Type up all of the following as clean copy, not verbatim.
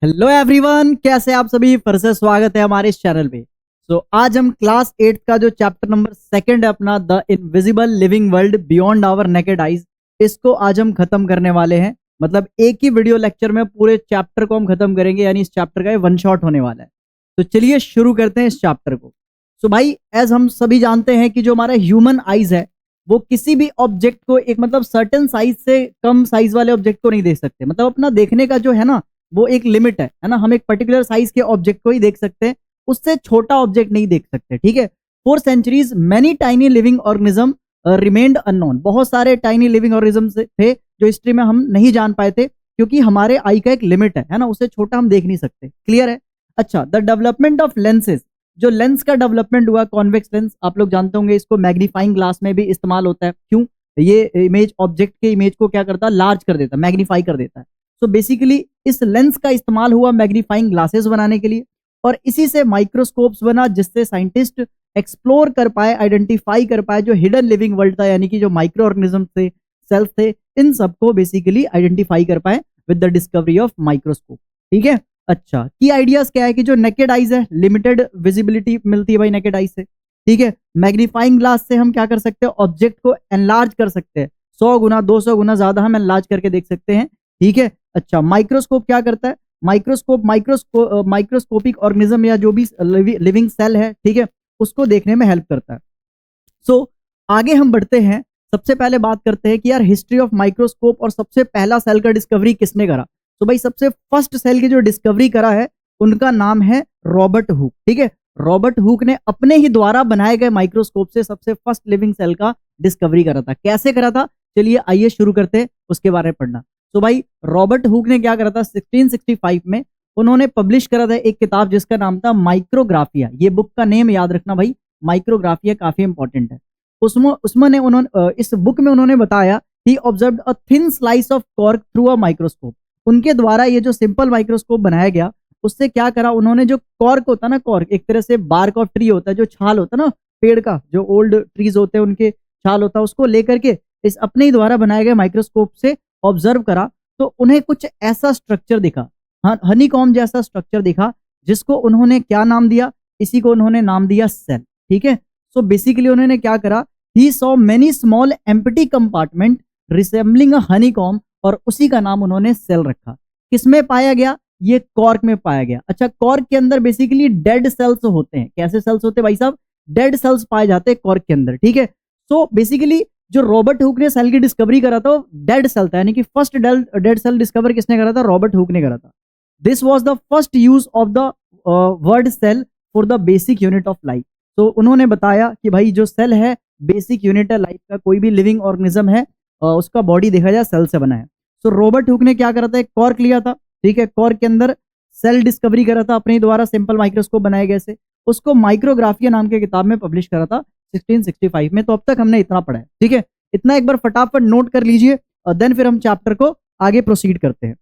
Hello everyone, कैसे आप सभी। फिर से स्वागत है हमारे इस चैनल पे। आज हम क्लास 8 का जो चैप्टर नंबर 2 है अपना, the invisible living world beyond our naked eyes, इसको आज हम खत्म करने वाले हैं। मतलब एक ही वीडियो लेक्चर में पूरे चैप्टर को हम खत्म करेंगे, यानी इस चैप्टर का वन शॉट होने वाला है। तो चलिए शुरू करते हैं इस चैप्टर को। भाई, एज हम सभी जानते हैं कि जो हमारा ह्यूमन आइज है वो किसी भी ऑब्जेक्ट को एक मतलब सर्टेन साइज से कम साइज वाले ऑब्जेक्ट को नहीं देख सकते। मतलब अपना देखने का जो है ना, वो एक लिमिट है ना। हम एक पर्टिकुलर साइज के ऑब्जेक्ट को ही देख सकते हैं, उससे छोटा ऑब्जेक्ट नहीं देख सकते। ठीक है। For centuries many tiny living organism remained unknown. बहुत सारे टाइनी लिविंग ऑर्गेनिज्म थे जो हिस्ट्री में हम नहीं जान पाए थे, क्योंकि हमारे आई का एक लिमिट है ना, उससे छोटा हम देख नहीं सकते। क्लियर है। अच्छा, द डेवलपमेंट ऑफ लेंसेज, जो लेंस का डेवलपमेंट हुआ, कॉन्वेक्स लेंस आप लोग जानते होंगे, इसको मैग्नीफाइंग ग्लास में भी इस्तेमाल होता है। क्यों? ये इमेज ऑब्जेक्ट के इमेज को क्या करता है, लार्ज कर देता है, मैग्नीफाई कर देता है। सो बेसिकली इस लेंस का इस्तेमाल हुआ मैग्नीफाइंग ग्लासेस बनाने के लिए, और इसी से माइक्रोस्कोप्स बना, जिससे साइंटिस्ट एक्सप्लोर कर पाए, आइडेंटिफाई कर पाए जो हिडन लिविंग वर्ल्ड था, यानी कि जो माइक्रो ऑर्गेनिज्म थे, सेल्स थे, इन सबको बेसिकली आइडेंटिफाई कर पाए with the discovery of microscope. ठीक है। अच्छा, की आइडियाज क्या है कि जो नेकेड आइज है, लिमिटेड विजिबिलिटी मिलती है भाई नेकेड आइज से। ठीक है। मैग्नीफाइंग ग्लास से हम क्या कर सकते हैं, ऑब्जेक्ट को एनलार्ज कर सकते हैं, 100 गुना 200 गुना ज्यादा हम एनलार्ज करके देख सकते हैं। ठीक है। अच्छा, माइक्रोस्कोप क्या करता है, माइक्रोस्कोपिक ऑर्गेनिज्म या जो भी लिविंग सेल है, ठीक है, उसको देखने में हेल्प करता है। आगे हम बढ़ते हैं। सबसे पहले बात करते हैं कि यार हिस्ट्री ऑफ माइक्रोस्कोप और सबसे पहला सेल का डिस्कवरी किसने करा। भाई सबसे फर्स्ट सेल की जो डिस्कवरी करा है उनका नाम है रॉबर्ट हुक। ठीक है। रॉबर्ट हुक ने अपने ही द्वारा बनाए गए माइक्रोस्कोप से सबसे फर्स्ट लिविंग सेल का डिस्कवरी करा था। कैसे करा था, चलिए आइए शुरू करते हैं उसके बारे में पढ़ना। भाई रॉबर्ट हुक ने क्या करा था, 1665 में उन्होंने पब्लिश करा था एक किताब जिसका नाम था माइक्रोग्राफिया। ये बुक का नेम याद रखना भाई, माइक्रोग्राफिया काफी इंपॉर्टेंट है। उसमें उन्होंने इस बुक में उन्होंने बताया he observed a thin slice of cork through a microscope. उनके द्वारा ये जो सिंपल माइक्रोस्कोप बनाया गया, उससे क्या करा उन्होंने, जो कॉर्क होता है ना, कॉर्क एक तरह से बार्क ऑफ ट्री होता है, जो छाल होता है ना पेड़ का, जो ओल्ड ट्रीज होते हैं उनके छाल होता है, उसको लेकर के इस अपने ही द्वारा बनाए गए माइक्रोस्कोप से ऑब्जर्व करा, तो उन्हें कुछ ऐसा स्ट्रक्चर दिखा, हनीकॉम्ब जैसा स्ट्रक्चर दिखा, जिसको उन्होंने क्या नाम दिया, इसी को उन्होंने नाम दिया सेल। ठीक है। बेसिकली उन्होंने क्या करा, he saw many small empty compartment resembling a honeycomb, और उसी का नाम उन्होंने सेल रखा। किसमें पाया गया, ये कॉर्क में पाया गया। अच्छा, कॉर्क के अंदर बेसिकली डेड सेल्स होते हैं। कैसे सेल्स होते हैं भाई साहब, डेड सेल्स पाए जाते हैं कॉर्क के अंदर। ठीक है। बेसिकली जो रॉबर्ट हुक ने सेल की डिस्कवरी करा था, डेड सेल था, यानी कि फर्स्ट डेड सेल डिस्कवर किसने करा था, रॉबर्ट हुक ने करा था। This was the first use of the word cell for the basic unit of life. तो उन्होंने बताया कि भाई जो सेल है बेसिक यूनिट है लाइफ का, कोई भी लिविंग ऑर्गेनिज्म है उसका बॉडी देखा जाए सेल से बना है। रॉबर्ट हुक ने क्या करा था, एक कॉर्क लिया था। ठीक है। कॉर्क के अंदर सेल डिस्कवरी करा था अपने द्वारा, सिंपल माइक्रोस्कोप बनाए गए से, उसको माइक्रोग्राफिया नाम के किताब में पब्लिश करा था 1665 में। तो अब तक हमने इतना पढ़ा है। ठीक है। इतना एक बार फटाफट नोट कर लीजिए, और देन फिर हम चैप्टर को आगे प्रोसीड करते हैं।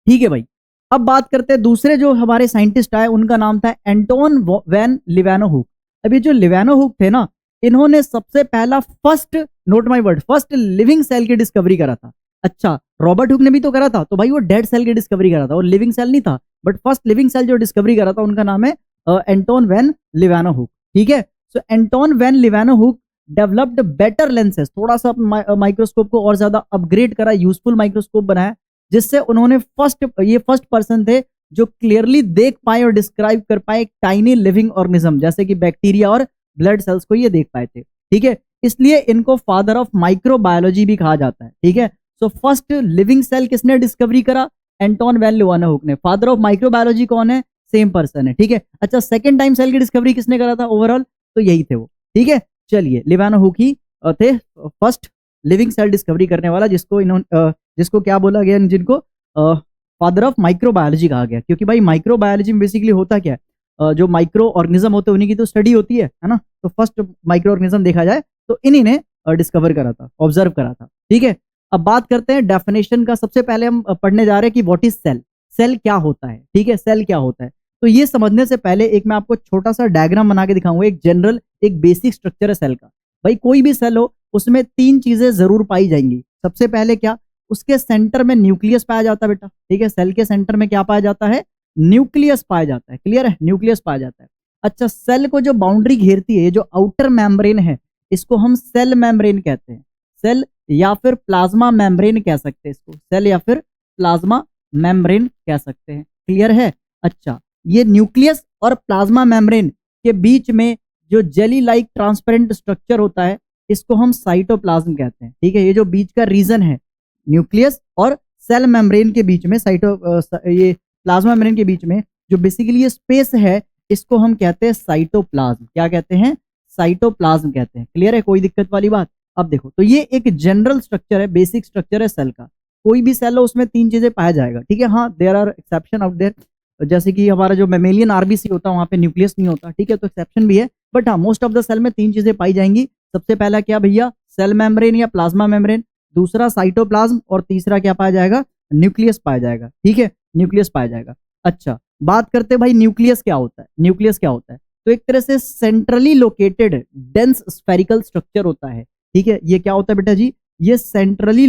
ठीक है भाई। अब बात करते हैं दूसरे जो हमारे साइंटिस्ट आए, उनका नाम था एंटोन वैन लिवानो हुक। अब ये जो लिवानो हुक थे ना, इन्होंने सबसे पहला first, not my word, first living cell की डिस्कवरी करा था। अच्छा, रॉबर्ट हुक ने भी तो करा था, तो भाई वो डेड सेल की डिस्कवरी करा था, और लिविंग सेल नहीं था, बट फर्स्ट लिविंग सेल जो डिस्कवरी करा था उनका नाम है एंटोन वैन लिवानो हुक। ठीक है। Anton van Leeuwenhoek developed better lenses, थोड़ा सा माइक्रोस्कोप को और ज्यादा अपग्रेड करा, यूजफुल माइक्रोस्कोप बनाया, जिससे उन्होंने फर्स्ट पर्सन थे जो क्लियरली देख पाए और डिस्क्राइब कर पाए टाइनी लिविंग ऑर्गेनिज्म, जैसे कि बैक्टीरिया और ब्लड सेल्स को ये देख पाए थे। ठीक है। इसलिए इनको फादर ऑफ माइक्रोबायोलॉजी भी कहा जाता है। ठीक है। फर्स्ट लिविंग सेल किसने डिस्कवरी करा, एंटोन वैन लिवानो हुक ने। फादर ऑफ माइक्रोबायोलॉजी कौन है, सेम पर्सन है। ठीक है। अच्छा, सेकंड टाइम सेल की डिस्कवरी किसने करा था ओवरऑल, तो यही थे वो। ठीक है। चलिए, लिवानो हुक ही थे फर्स्ट लिविंग सेल डिस्कवरी करने वाला, जिसको क्या बोला गया, जिनको फादर ऑफ माइक्रोबायोलॉजी कहा गया, क्योंकि भाई माइक्रोबायोलॉजी में बेसिकली होता क्या है, जो माइक्रो ऑर्गेनिज्म होते हैं उन्हीं की तो स्टडी होती है ना। तो फर्स्ट माइक्रो ऑर्गेनिज्म देखा जाए तो इन्हीं ने डिस्कवर करा था, ऑब्जर्व करा था। ठीक है। अब बात करते हैं डेफिनेशन का। सबसे पहले हम पढ़ने जा रहे हैं कि व्हाट इज सेल, सेल क्या होता है। ठीक है। सेल क्या होता है, तो ये समझने से पहले एक मैं आपको छोटा सा डायग्राम बना के दिखाऊंगा, एक जनरल, एक बेसिक स्ट्रक्चर है सेल का। भाई कोई भी सेल हो उसमें तीन चीजें जरूर पाई जाएंगी। सबसे पहले क्या, उसके सेंटर में न्यूक्लियस पाया जाता है बेटा, ठीक है। सेल के सेंटर में क्या पाया जाता है? न्यूक्लियस पाया जाता है, क्लियर है, न्यूक्लियस पाया जाता है। अच्छा, सेल को जो बाउंड्री घेरती है, जो आउटर मेम्ब्रेन है, इसको हम सेल मेम्ब्रेन कहते हैं। सेल या फिर प्लाज्मा मेम्ब्रेन कह सकते हैं इसको, सेल या फिर प्लाज्मा मेम्ब्रेन कह सकते हैं, क्लियर है। अच्छा, ये न्यूक्लियस और प्लाज्मा मेम्ब्रेन के बीच में जो जेली लाइक ट्रांसपेरेंट स्ट्रक्चर होता है, इसको हम साइटोप्लाज्म कहते हैं, ठीक है। ये जो बीच का रीजन है न्यूक्लियस और सेल मेम्ब्रेन के बीच में, ये प्लाज्मा मेम्ब्रेन के बीच में जो बेसिकली ये स्पेस है, इसको हम कहते हैं साइटोप्लाज्म। क्या कहते हैं? साइटोप्लाज्म कहते हैं, क्लियर है, कोई दिक्कत वाली बात? अब देखो, तो ये एक जनरल स्ट्रक्चर है, बेसिक स्ट्रक्चर है सेल का। कोई भी सेल हो उसमें तीन चीजें पाया जाएगा, ठीक है। हाँ, there are exception out there, जैसे कि हमारा जो मेमेलियन आरबीसी होता है वहां पे न्यूक्लियस नहीं होता, ठीक है, तो एक्सेप्शन भी है। बट हाँ, मोस्ट ऑफ द सेल में तीन चीजें पाई जाएंगी। सबसे पहला क्या भैया? सेल मेम्ब्रेन या प्लाज्मा मेम्ब्रेन, दूसरा साइटोप्लाज्म, और तीसरा क्या पाया जाएगा? न्यूक्लियस पाया जाएगा, ठीक है, न्यूक्लियस पाया जाएगा। अच्छा, बात करते हैं भाई न्यूक्लियस क्या होता है। न्यूक्लियस क्या होता है? तो एक तरह से centrally located dense spherical structure होता है, ठीक है। ये क्या होता है बेटा जी? ये centrally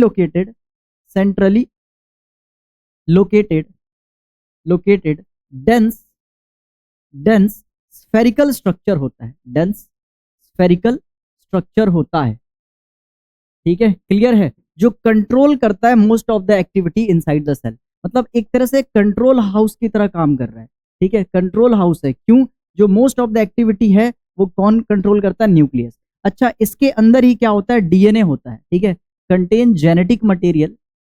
located dense spherical structure होता है, डेंस स्फेरिकल स्ट्रक्चर होता है, ठीक है, क्लियर है। जो कंट्रोल करता है most of the activity inside the cell, मतलब एक तरह से कंट्रोल हाउस की तरह काम कर रहा है, ठीक है, कंट्रोल हाउस है। क्यों? जो मोस्ट ऑफ द एक्टिविटी है वो कौन कंट्रोल करता है? न्यूक्लियस। अच्छा, इसके अंदर ही क्या होता है? डीएनए होता है, ठीक है, कंटेन जेनेटिक मटेरियल,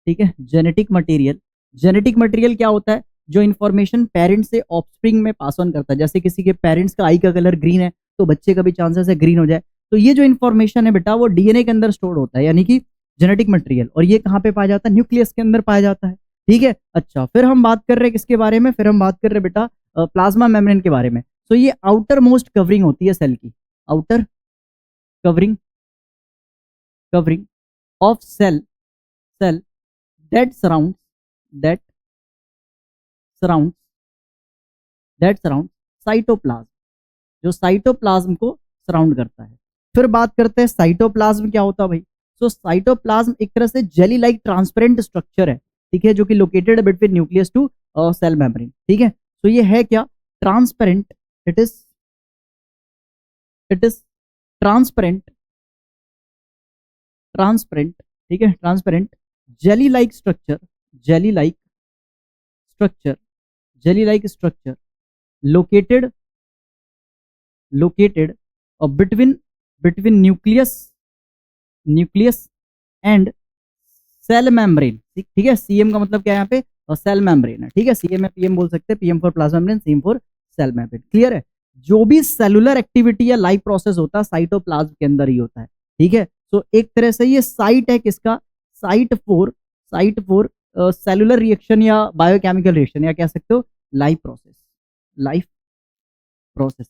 ठीक है, जेनेटिक मटेरियल। जेनेटिक मटेरियल क्या होता है? जो इन्फॉर्मेशन पेरेंट्स से ऑफस्प्रिंग में पास ऑन करता है। जैसे किसी के पेरेंट्स का आई का कलर ग्रीन है, तो बच्चे का भी चांसेस है ग्रीन हो जाए। तो ये जो इन्फॉर्मेशन है बेटा, वो डीएनए के अंदर स्टोर होता है, यानी कि जेनेटिक मटेरियल। और ये कहाँ पे पाया जाता है? न्यूक्लियस के अंदर पाया जाता है, ठीक है। अच्छा, फिर हम बात कर रहे हैं किसके बारे में? फिर हम बात कर रहे हैं बेटा प्लाज्मा मेम्ब्रेन के बारे में। तो ये आउटर मोस्ट कवरिंग होती है सेल की, outer covering of cell that surround cytoplasm, जो साइटोप्लाज्म को सराउंड करता है। फिर बात करते हैं साइटोप्लाज्म क्या होता है भाई। तो साइटोप्लाज्म एक तरह से जेली लाइक ट्रांसपेरेंट स्ट्रक्चर है, ठीक है, जो कि located between nucleus to cell membrane, ठीक है। तो ये है क्या? ट्रांसपेरेंट, इट इज ट्रांसपेरेंट, ठीक है, transparent jelly like structure located between nucleus and cell membrane, ठीक है। सीएम का मतलब क्या है यहाँ पे? सेल मेम्ब्रेन है, ठीक है। सीएम है, पीएम बोल सकते हैं, PM for plasma membrane, CM for sale membrane, clear है। जो भी सेलुलर एक्टिविटी या लाइफ प्रोसेस होता है साइटोप्लाज्म के अंदर ही होता है, ठीक है। तो एक तरह से ये साइट है किसका? साइट फॉर सेलुलर रिएक्शन या बायोकेमिकल रिएक्शन, या कह सकते हो लाइफ प्रोसेस,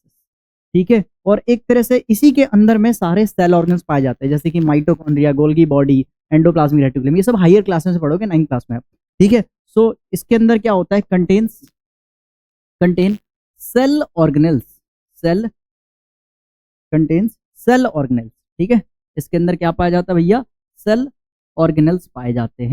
ठीक है। और एक तरह से इसी के अंदर में सारे सेल ऑर्गन्स पाए जाते हैं, जैसे कि mitochondria, Golgi body, endoplasmic reticulum, ये सब हायर क्लास में से पढ़ोगे, 9th क्लास में आप, ठीक है। सो इसके अंदर क्या होता है? कंटेन सेल ऑर्गेनेल्स, ठीक है। इसके अंदर क्या पाया जाता है भैया? सेल ऑर्गेनेल्स पाए जाते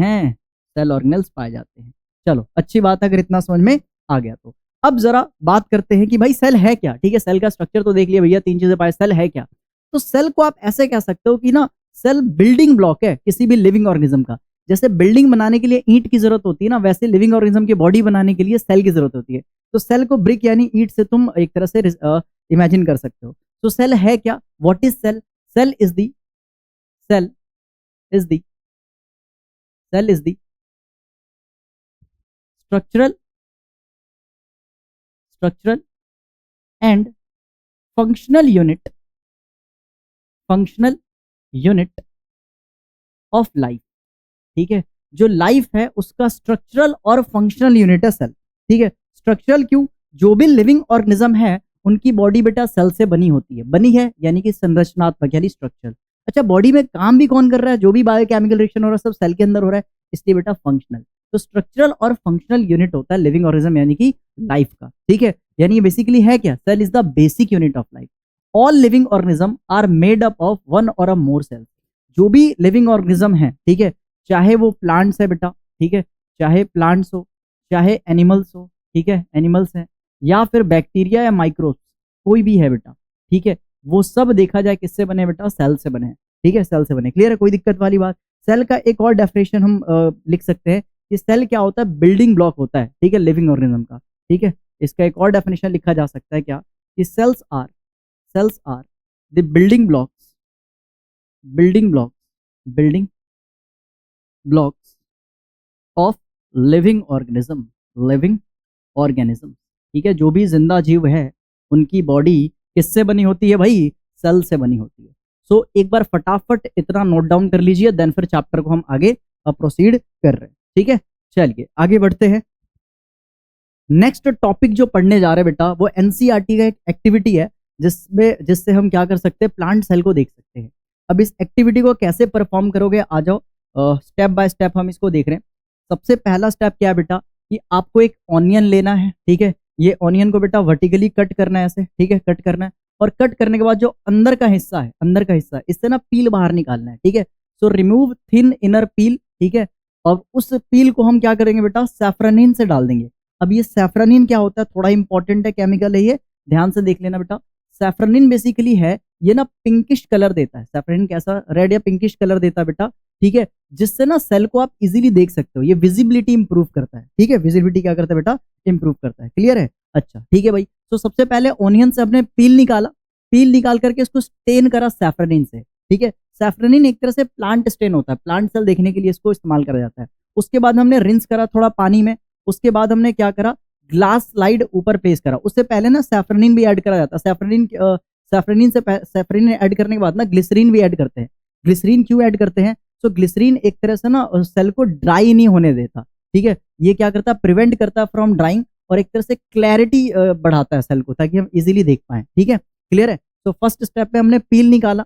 हैं, चलो अच्छी बात है अगर इतना समझ में आ गया तो। अब जरा बात करते हैं कि भाई सेल है क्या, ठीक है। सेल का स्ट्रक्चर तो देख लिया भैया, तीन चीजें पाए, सेल है क्या? तो सेल को आप ऐसे कह सकते हो कि ना, सेल बिल्डिंग ब्लॉक है किसी भी लिविंग ऑर्गेनिज्म का। जैसे बिल्डिंग बनाने के लिए ईंट की जरूरत होती है ना, वैसे लिविंग ऑर्गेनिज्म की बॉडी बनाने के लिए सेल की जरूरत होती है। तो सेल को ब्रिक यानी ईंट से तुम एक तरह से इमेजिन कर सकते हो। तो सेल है क्या? What is cell? Cell is the structural and functional unit of life, ठीक है। जो लाइफ है उसका स्ट्रक्चरल और फंक्शनल यूनिट है सेल, ठीक है। स्ट्रक्चरल क्यों? जो भी लिविंग ऑर्गेनिज्म है उनकी बॉडी बेटा सेल से बनी है यानी कि संरचनात्मक यानी स्ट्रक्चरल। अच्छा, बॉडी में काम भी कौन कर रहा है? जो भी बायोकेमिकल रिएक्शन हो रहा है सब सेल के अंदर हो रहा है, इसलिए बेटा फंक्शनल। तो स्ट्रक्चरल और फंक्शनल यूनिट होता है लिविंग ऑर्गेनिज्म यानी कि लाइफ का, ठीक है। यानी ये बेसिकली है क्या? Cell is the basic unit of life. All living organism are made up of one और अ मोर सेल्स। जो भी लिविंग ऑर्गेनिज्म है, ठीक है, चाहे वो प्लांट्स है बेटा, ठीक है, चाहे प्लांट्स हो, चाहे एनिमल्स हो, ठीक है, एनिमल्स हैं, या फिर बैक्टीरिया या माइक्रोब्स, कोई भी है बेटा, ठीक है, वो सब देखा जाए किससे बने बेटा, सेल से बने हैं, ठीक है, सेल से बने। क्लियर है, कोई दिक्कत वाली बात। सेल का एक और डेफिनेशन हम लिख सकते हैं कि सेल क्या होता है, बिल्डिंग ब्लॉक होता है, ठीक है, लिविंग ऑर्गेनिज्म का, ठीक है। इसका एक और डेफिनेशन लिखा जा सकता है क्या, कि cells are the building blocks, building blocks of living organism, ठीक है। जो भी जिंदा जीव है उनकी बॉडी किससे बनी होती है भाई, सेल से बनी होती है। सो एक बार फटाफट इतना नोट डाउन कर लीजिए, देन फिर चैप्टर को हम आगे प्रोसीड कर रहे हैं, ठीक है। चलिए आगे बढ़ते हैं। नेक्स्ट टॉपिक जो पढ़ने जा रहे हैं बेटा, वो एनसीईआरटी का एक एक्टिविटी है जिससे हम क्या कर सकते हैं, प्लांट सेल को देख सकते हैं। अब इस एक्टिविटी को कैसे परफॉर्म करोगे, आ जाओ स्टेप बाय स्टेप हम इसको देख रहे हैं। सबसे पहला स्टेप क्या है बेटा, कि आपको एक ऑनियन लेना है, ठीक है। ये ऑनियन को बेटा वर्टिकली कट करना है ऐसे, ठीक है, कट करना है। और कट करने के बाद जो अंदर का हिस्सा है इससे ना पील बाहर निकालना है, ठीक है। सो रिमूव थिन इनर पील, ठीक है। और उस पील को हम क्या करेंगे बेटा, सैफ्रनिन से डाल देंगे। अब ये सैफ्रनिन क्या होता है, थोड़ा इंपॉर्टेंट है, केमिकल है ये, ध्यान से देख लेना बेटा। सैफ्रनिन बेसिकली है, ये ना पिंकिश कलर देता है। सैफ्रनिन कैसा, रेड या पिंकिश कलर देता है बेटा, ठीक है, जिससे ना सेल को आप इजीली देख सकते हो। ये विजिबिलिटी इंप्रूव करता है, ठीक है, विजिबिलिटी क्या करता है बेटा, इंप्रूव करता है। क्लियर है, अच्छा ठीक है भाई। तो सबसे पहले ऑनियन से अपने पील निकाला, पील निकाल करके इसको स्टेन करा सैफ्रनिन से, ठीक है। सैफ्रनिन एक तरह से प्लांट स्टेन होता है, प्लांट सेल देखने के लिए इसको इस्तेमाल करा जाता है। उसके बाद हमने रिंस करा थोड़ा पानी में, उसके बाद हमने क्या करा, ग्लास स्लाइड ऊपर प्लेस करा। उससे पहले ना सैफ्रनिन भी ऐड करा जाता है। सैफ्रनिन ऐड करने के बाद ना ग्लिसरीन भी ऐड करते हैं। ग्लिसरीन क्यों ऐड करते हैं, तो ग्लिसरीन एक तरह से ना सेल को ड्राई नहीं होने देता, ठीक है। ये क्या करता है, प्रिवेंट करता है फ्रॉम ड्राइंग, और एक तरह से क्लैरिटी बढ़ाता है सेल को, ताकि हम इजीली देख पाए, ठीक है। क्लियर है। तो फर्स्ट स्टेप पे हमने पील निकाला,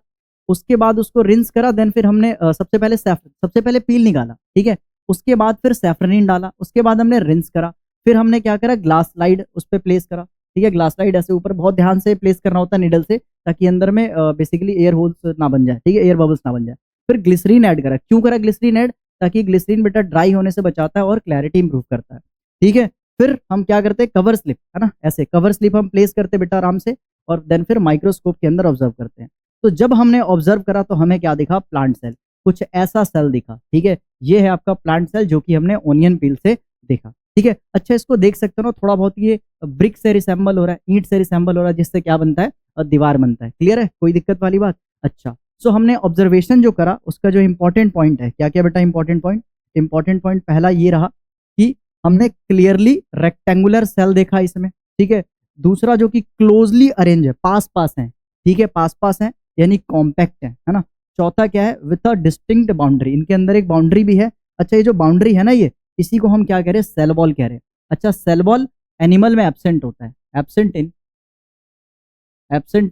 उसके बाद उसको रिंस करा, देन फिर हमने सबसे पहले पील निकाला, ठीक है। उसके बाद फिर सैफ्रनिन डाला, उसके बाद हमने रिंस करा, फिर हमने क्या करा, ग्लास स्लाइड उस पर प्लेस करा, ठीक है। ग्लास स्लाइड ऐसे ऊपर बहुत ध्यान से प्लेस करना होता है निडल से, ताकि अंदर में बेसिकली एयर होल्स ना बन जाए, ठीक है, एयर बबल्स ना बन जाए। फिर ग्लिसरीन ऐड करा, क्यों करा ग्लिसरीन ऐड, ताकि ग्लिसरीन बेटा ड्राई होने से बचाता है और क्लैरिटी इंप्रूव करता है, ठीक है। फिर हम क्या करते हैं, कवर स्लिप, है ना, ऐसे कवर स्लिप हम प्लेस करते हैं बेटा आराम से, और देन फिर माइक्रोस्कोप के अंदर ऑब्जर्व करते हैं। तो जब हमने ऑब्जर्व करा तो हमें क्या दिखा, प्लांट सेल, कुछ ऐसा सेल दिखा, ठीक है। ये है आपका प्लांट सेल, जो कि हमने ओनियन पील से देखा, ठीक है। अच्छा, इसको देख सकते हो ना, थोड़ा बहुत ये ब्रिक से रिसेंबल हो रहा है, ईंट से रिसेंबल हो रहा है, जिससे क्या बनता है, दीवार बनता है। क्लियर है, कोई दिक्कत वाली बात। अच्छा, सो हमने ऑब्जर्वेशन जो करा, उसका जो इंपॉर्टेंट पॉइंट है, क्या क्या बेटा इंपॉर्टेंट पॉइंट पहला ये रहा कि हमने क्लियरली रेक्टेंगुलर सेल देखा इसमें, ठीक है। दूसरा जो कि क्लोजली अरेंज है, पास पास है, ठीक है, पास पास है, यानी कॉम्पैक्ट है ना। चौथा क्या है, विथ अ डिस्टिंक्ट बाउंड्री, इनके अंदर एक बाउंड्री भी है। अच्छा, ये जो बाउंड्री है ना, ये इसी को हम क्या कह रहे हैं, सेल वॉल कह रहे हैं। अच्छा, सेल वॉल एनिमल में एब्सेंट होता है, एब्सेंट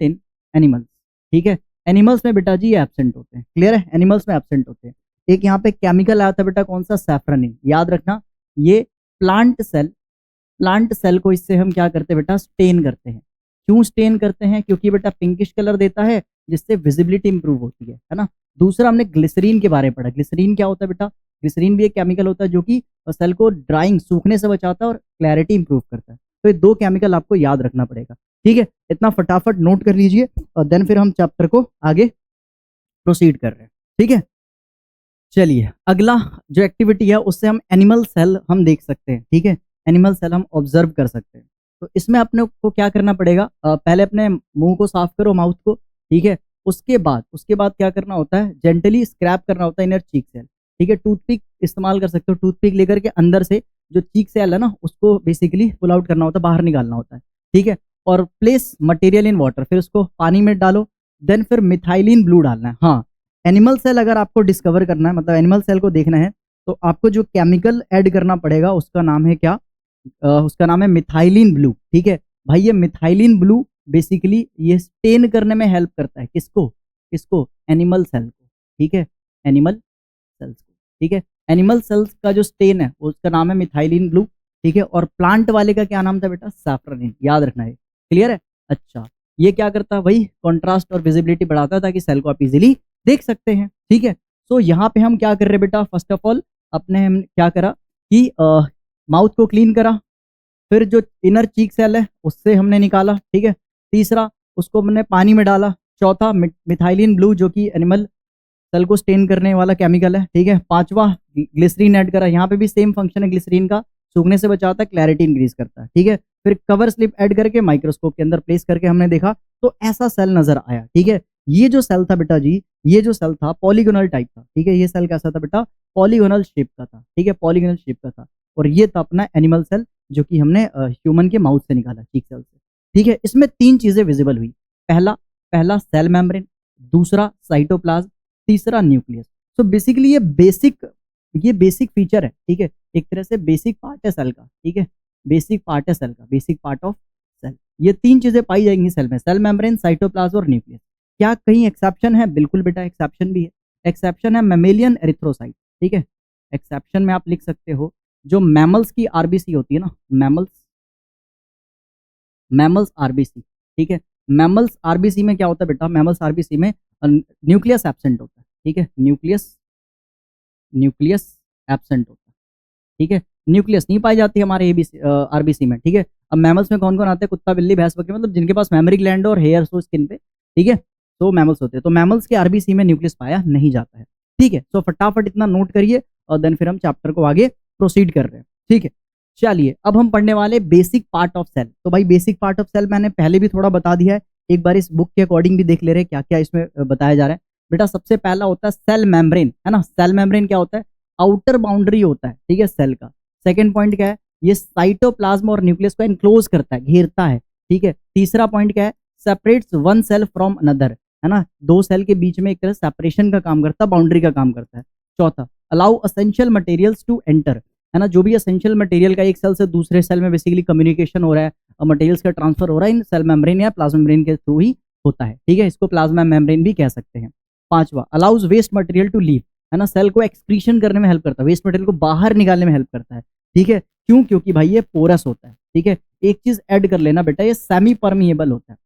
इन एनिमल्स, ठीक है। एनिमल्स में बेटा जी ये एब्सेंट होते हैं। क्लियर है, एनिमल्स में एब्सेंट होते हैं। एक यहाँ पे केमिकल आया था बेटा, कौन सा, सैफ्रनिन, याद रखना। ये प्लांट सेल को इससे हम क्या करते हैं बेटा, स्टेन करते हैं। क्यों स्टेन करते हैं, क्योंकि बेटा पिंकिश कलर देता है, जिससे विजिबिलिटी इंप्रूव होती है ना। दूसरा हमने ग्लिसरीन के बारे में पढ़ा। ग्लिसरीन क्या होता है बेटा, ग्लिसरीन भी एक केमिकल होता है जो कि सेल को ड्राइंग, सूखने से बचाता है और क्लैरिटी इंप्रूव करता है। तो ये दो केमिकल आपको याद रखना पड़ेगा, ठीक है। इतना फटाफट नोट कर लीजिए, और देन फिर हम चैप्टर को आगे प्रोसीड कर रहे हैं, ठीक है। चलिए, अगला जो एक्टिविटी है, उससे हम एनिमल सेल हम देख सकते हैं, ठीक है। एनिमल सेल हम ऑब्जर्व कर सकते हैं। तो इसमें अपने को क्या करना पड़ेगा, पहले अपने मुंह को साफ करो, माउथ को, ठीक है। उसके बाद क्या करना होता है, जेंटली स्क्रैप करना होता है इनर चीक सेल, ठीक है। टूथपिक इस्तेमाल कर सकते हो, टूथपिक लेकर के अंदर से जो चीक सेल है ना, उसको बेसिकली पुल आउट करना होता है, बाहर निकालना होता है, ठीक है। और प्लेस मटेरियल इन वाटर, फिर उसको पानी में डालो, देन फिर मिथाइलिन ब्लू डालना है। हाँ, एनिमल सेल अगर आपको डिस्कवर करना है, मतलब एनिमल सेल को देखना है, तो आपको जो केमिकल ऐड करना पड़ेगा उसका नाम है क्या, उसका नाम है मिथाइलिन ब्लू, ठीक है भाई। ये मिथाइलिन ब्लू बेसिकली ये स्टेन करने में हेल्प करता है, किसको एनिमल सेल को, ठीक है, एनिमल सेल्स को, ठीक है। एनिमल सेल्स का जो स्टेन है उसका नाम है मिथाइलिन ब्लू, ठीक है। और प्लांट वाले का क्या नाम था बेटा, सैफ्रनिन, याद रखना है। क्लियर है। अच्छा, ये क्या करता है भाई, कॉन्ट्रास्ट और विजिबिलिटी बढ़ाता है, ताकि सेल को आप इजीली देख सकते हैं, ठीक है। सो यहाँ पे हम क्या कर रहे हैं बेटा, फर्स्ट ऑफ ऑल अपने हम क्या करा कि माउथ को क्लीन करा, फिर जो इनर चीक सेल है उससे हमने निकाला, ठीक है। तीसरा, उसको हमने पानी में डाला। चौथा, मिथाइलिन ब्लू जो कि एनिमल सेल को स्टेन करने वाला केमिकल है, ठीक है। पांचवा, ग्लिसरीन ऐड करा, यहाँ पे भी सेम फंक्शन है ग्लिसरीन का, सूखने से बचाता है, क्लैरिटी इंक्रीज करता है, ठीक है। फिर कवर स्लिप ऐड करके माइक्रोस्कोप के अंदर प्लेस करके हमने देखा तो ऐसा सेल नजर आया, ठीक है। ये जो सेल था बेटा जी, ये जो सेल था पॉलीगोनल टाइप था, ठीक है। ये सेल कैसा था बेटा, पॉलीगोनल शेप का था, ठीक है, पॉलीगोनल शेप का था। और ये था अपना एनिमल सेल जो कि हमने ह्यूमन के माउथ से निकाला, चीक सेल से, ठीक है। इसमें तीन चीजें विजिबल हुई। पहला पहला सेल मेम्ब्रेन, दूसरा साइटोप्लाज्म, तीसरा न्यूक्लियस। तो बेसिकली ये बेसिक फीचर है, ठीक है। एक तरह से बेसिक पार्ट है सेल का, ठीक है। बेसिक पार्ट है सेल का, बेसिक पार्ट ऑफ सेल। ये तीन चीजें पाई जाएंगी सेल में, सेल मेम्ब्रेन, साइटोप्लाज्म और न्यूक्लियस। क्या कहीं एक्सेप्शन है? बिल्कुल बेटा, एक्सेप्शन भी है। एक्सेप्शन है मैमेलियन एरिथ्रोसाइट, ठीक है। एक्सेप्शन में आप लिख सकते हो जो मैमल्स की आरबीसी होती है ना, मैमल्स आरबीसी, ठीक है। मैमल्स आरबीसी में क्या होता है बेटा, मैमल्स आरबीसी में न्यूक्लियस एब्सेंट होता है, ठीक है। न्यूक्लियस एब्सेंट होता है, ठीक है। न्यूक्लियस नहीं पाई जाती हमारे एबीसी आरबीसी में, ठीक है। अब मैमल्स में कौन कौन आते हैं? कुत्ता, बिल्ली, भैंस, बकरी, मतलब जिनके पास मेमोरी ग्लैंड और हेयर्स हो स्किन पे, ठीक है, तो मैमल्स होते हैं। तो मैमल्स के आरबीसी में न्यूक्लियस पाया नहीं जाता है, ठीक है। तो फटाफट इतना नोट करिए और देन फिर हम चैप्टर को आगे प्रोसीड कर रहे हैं, ठीक है। चलिए अब हम पढ़ने वाले बेसिक पार्ट ऑफ सेल। तो भाई बेसिक पार्ट ऑफ सेल मैंने पहले भी थोड़ा बता दिया है, एक बार इस बुक के अकॉर्डिंग भी देख ले रहे हैं क्या क्या इसमें बताया जा रहा है। बेटा सबसे पहला होता है सेल मेम्ब्रेन, है ना। सेल मेम्ब्रेन क्या होता है? आउटर बाउंड्री होता है, ठीक है, सेल का। सेकेंड पॉइंट क्या है? ये साइटोप्लाज्म और न्यूक्लियस को एनक्लोज करता है, घेरता है, ठीक है। तीसरा पॉइंट क्या है? Separates one cell from another, है ना। दो सेल के बीच में एक तरह सेपरेशन का काम करता है, बाउंड्री का काम करता है। चौथा, allow essential materials to enter, है ना। जो भी असेंशियल मटेरियल का एक सेल से दूसरे सेल में बेसिकली कम्युनिकेशन हो रहा है और मटेरियल्स का ट्रांसफर हो रहा है, इन सेल मेम्ब्रेन या प्लाज्मा मेम्ब्रेन के थ्रू ही होता है, ठीक है। इसको प्लाज्मा मेम्ब्रेन भी कह सकते हैं। पांचवा, allows waste material to leave, है ना। सेल को एक्सक्रीशन करने में हेल्प करता है, वेस्ट मटेरियल को बाहर निकालने में हेल्प करता है, ठीक है। क्यों? क्योंकि भाई ये पोरस होता है, ठीक है। एक चीज ऐड कर लेना बेटा, ये सेमी परमिएबल होता है,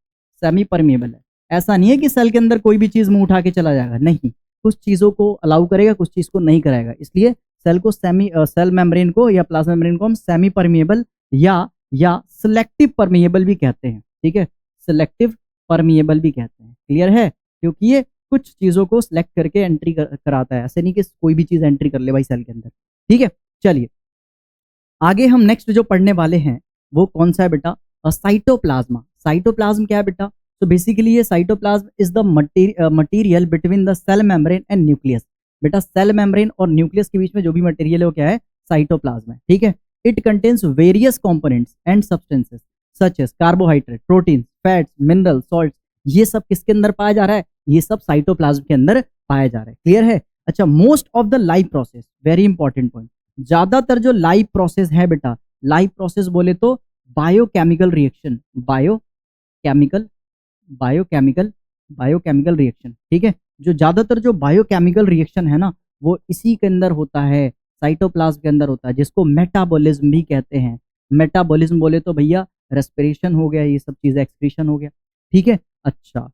सेमी परमिएबल है। ऐसा नहीं है कि सेल के अंदर कोई भी चीज मुंह उठा के चला जाएगा, नहीं। कुछ चीजों को अलाउ करेगा, कुछ चीज को नहीं कराएगा। इसलिए सेल मेम्ब्रेन को या प्लाज्मा मेम्ब्रेन को हम सेमी परमिएबल या सिलेक्टिव परमिएबल भी कहते हैं, ठीक है। सिलेक्टिव परमिएबल भी कहते हैं, क्लियर है। क्योंकि ये कुछ चीजों को सिलेक्ट करके एंट्री कराता है, ऐसे नहीं कि कोई भी चीज एंट्री कर ले भाई सेल के अंदर, ठीक है। चलिए आगे हम नेक्स्ट जो पढ़ने वाले हैं वो कौन सा है बेटा? साइटोप्लाज्मा। साइटोप्लाज्म क्या है बेटा? तो बेसिकली ये cytoplasm is the material between the cell membrane and nucleus. बेटा सेल मेम्ब्रेन और न्यूक्लियस के बीच में जो भी मटेरियल है वो क्या है? साइटोप्लाज्म है, ठीक है। It contains various components and substances such as carbohydrate, protein, fats, mineral, salt. ये सब किसके अंदर पाया जा रहा है? ये सब साइटोप्लाज्म के अंदर पाया जा रहा है, क्लियर है। अच्छा, most of the life process, very important point, ज्यादातर जो लाइफ प्रोसेस है बेटा, लाइफ प्रोसेस बोले तो biochemical reaction, biochemical biochemical biochemical reaction, ठीक है। जो ज्यादातर जो बायोकेमिकल रिएक्शन है ना वो इसी के अंदर होता है, साइटोप्लाज्म के अंदर होता है, जिसको मेटाबॉलिज्म भी कहते हैं। मेटाबॉलिज्म बोले तो भैया रेस्पिरेशन हो गया, ये सब चीजें एक्सक्रीशन हो गया, ठीक है। अच्छा,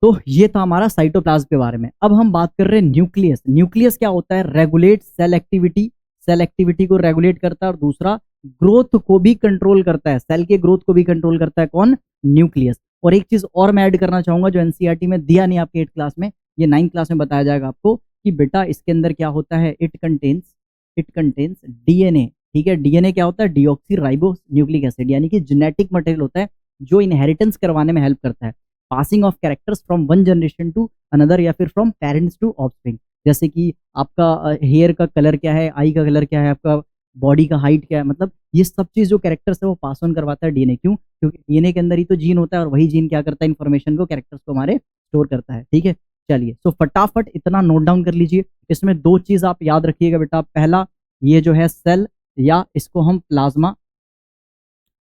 तो ये था हमारा साइटोप्लाज्म के बारे में। अब हम बात कर रहे हैं न्यूक्लियस। न्यूक्लियस क्या होता है? Regulate cell activity, cell activity को रेगुलेट करता है। और दूसरा, ग्रोथ को भी कंट्रोल करता है, सेल के ग्रोथ को भी कंट्रोल करता है। कौन? न्यूक्लियस। और एक चीज और मैं ऐड करना चाहूंगा जो एनसीईआरटी में दिया नहीं आपके 8th क्लास में, ये 9th क्लास में बताया जाएगा आपको कि बेटा इसके अंदर क्या होता है, इट कंटेन्स डीएनए, ठीक है। डीएनए क्या होता है? डीऑक्सी राइबो न्यूक्लिक एसिड, यानी कि जेनेटिक मटेरियल होता है जो इनहेरिटेंस करवाने में हेल्प करता है, passing of characters from one generation to another या फिर फ्रॉम पेरेंट्स टू ऑफस्प्रिंग। जैसे कि आपका हेयर का कलर क्या है, आई का कलर क्या है, आपका बॉडी का हाइट क्या है, मतलब ये सब चीज जो कैरेक्टर्स है वो पास ऑन करवाता है डीएनए। क्यों? क्योंकि डीएनए के अंदर ही तो जीन होता है और वही जीन क्या करता है? इन्फॉर्मेशन को, कैरेक्टर्स को हमारे स्टोर करता है, ठीक है। चलिए सो फटाफट इतना नोट डाउन कर लीजिए। इसमें दो चीज आप याद रखिएगा बेटा। पहला, ये जो है सेल या इसको हम प्लाज्मा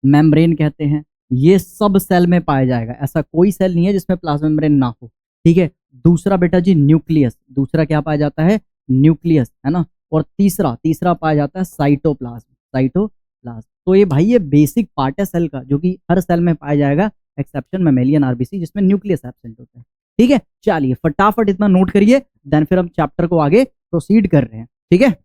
मेम्ब्रेन कहते हैं, ये सब सेल में पाया जाएगा, ऐसा कोई सेल नहीं है जिसमें प्लाज्मा मेम्ब्रेन ना हो, ठीक है। दूसरा बेटा जी न्यूक्लियस, दूसरा क्या पाया जाता है? न्यूक्लियस, है ना। और तीसरा पाया जाता है साइटोप्लाज्म। तो ये भाई ये बेसिक पार्ट है सेल का जो कि हर सेल में पाया जाएगा एक्सेप्शन मेमेलियन आरबीसी जिसमें न्यूक्लियस एब्सेंट होता है। ठीक है, चलिए फटाफट इतना नोट करिए, देन फिर हम चैप्टर को आगे प्रोसीड कर रहे हैं। ठीक है,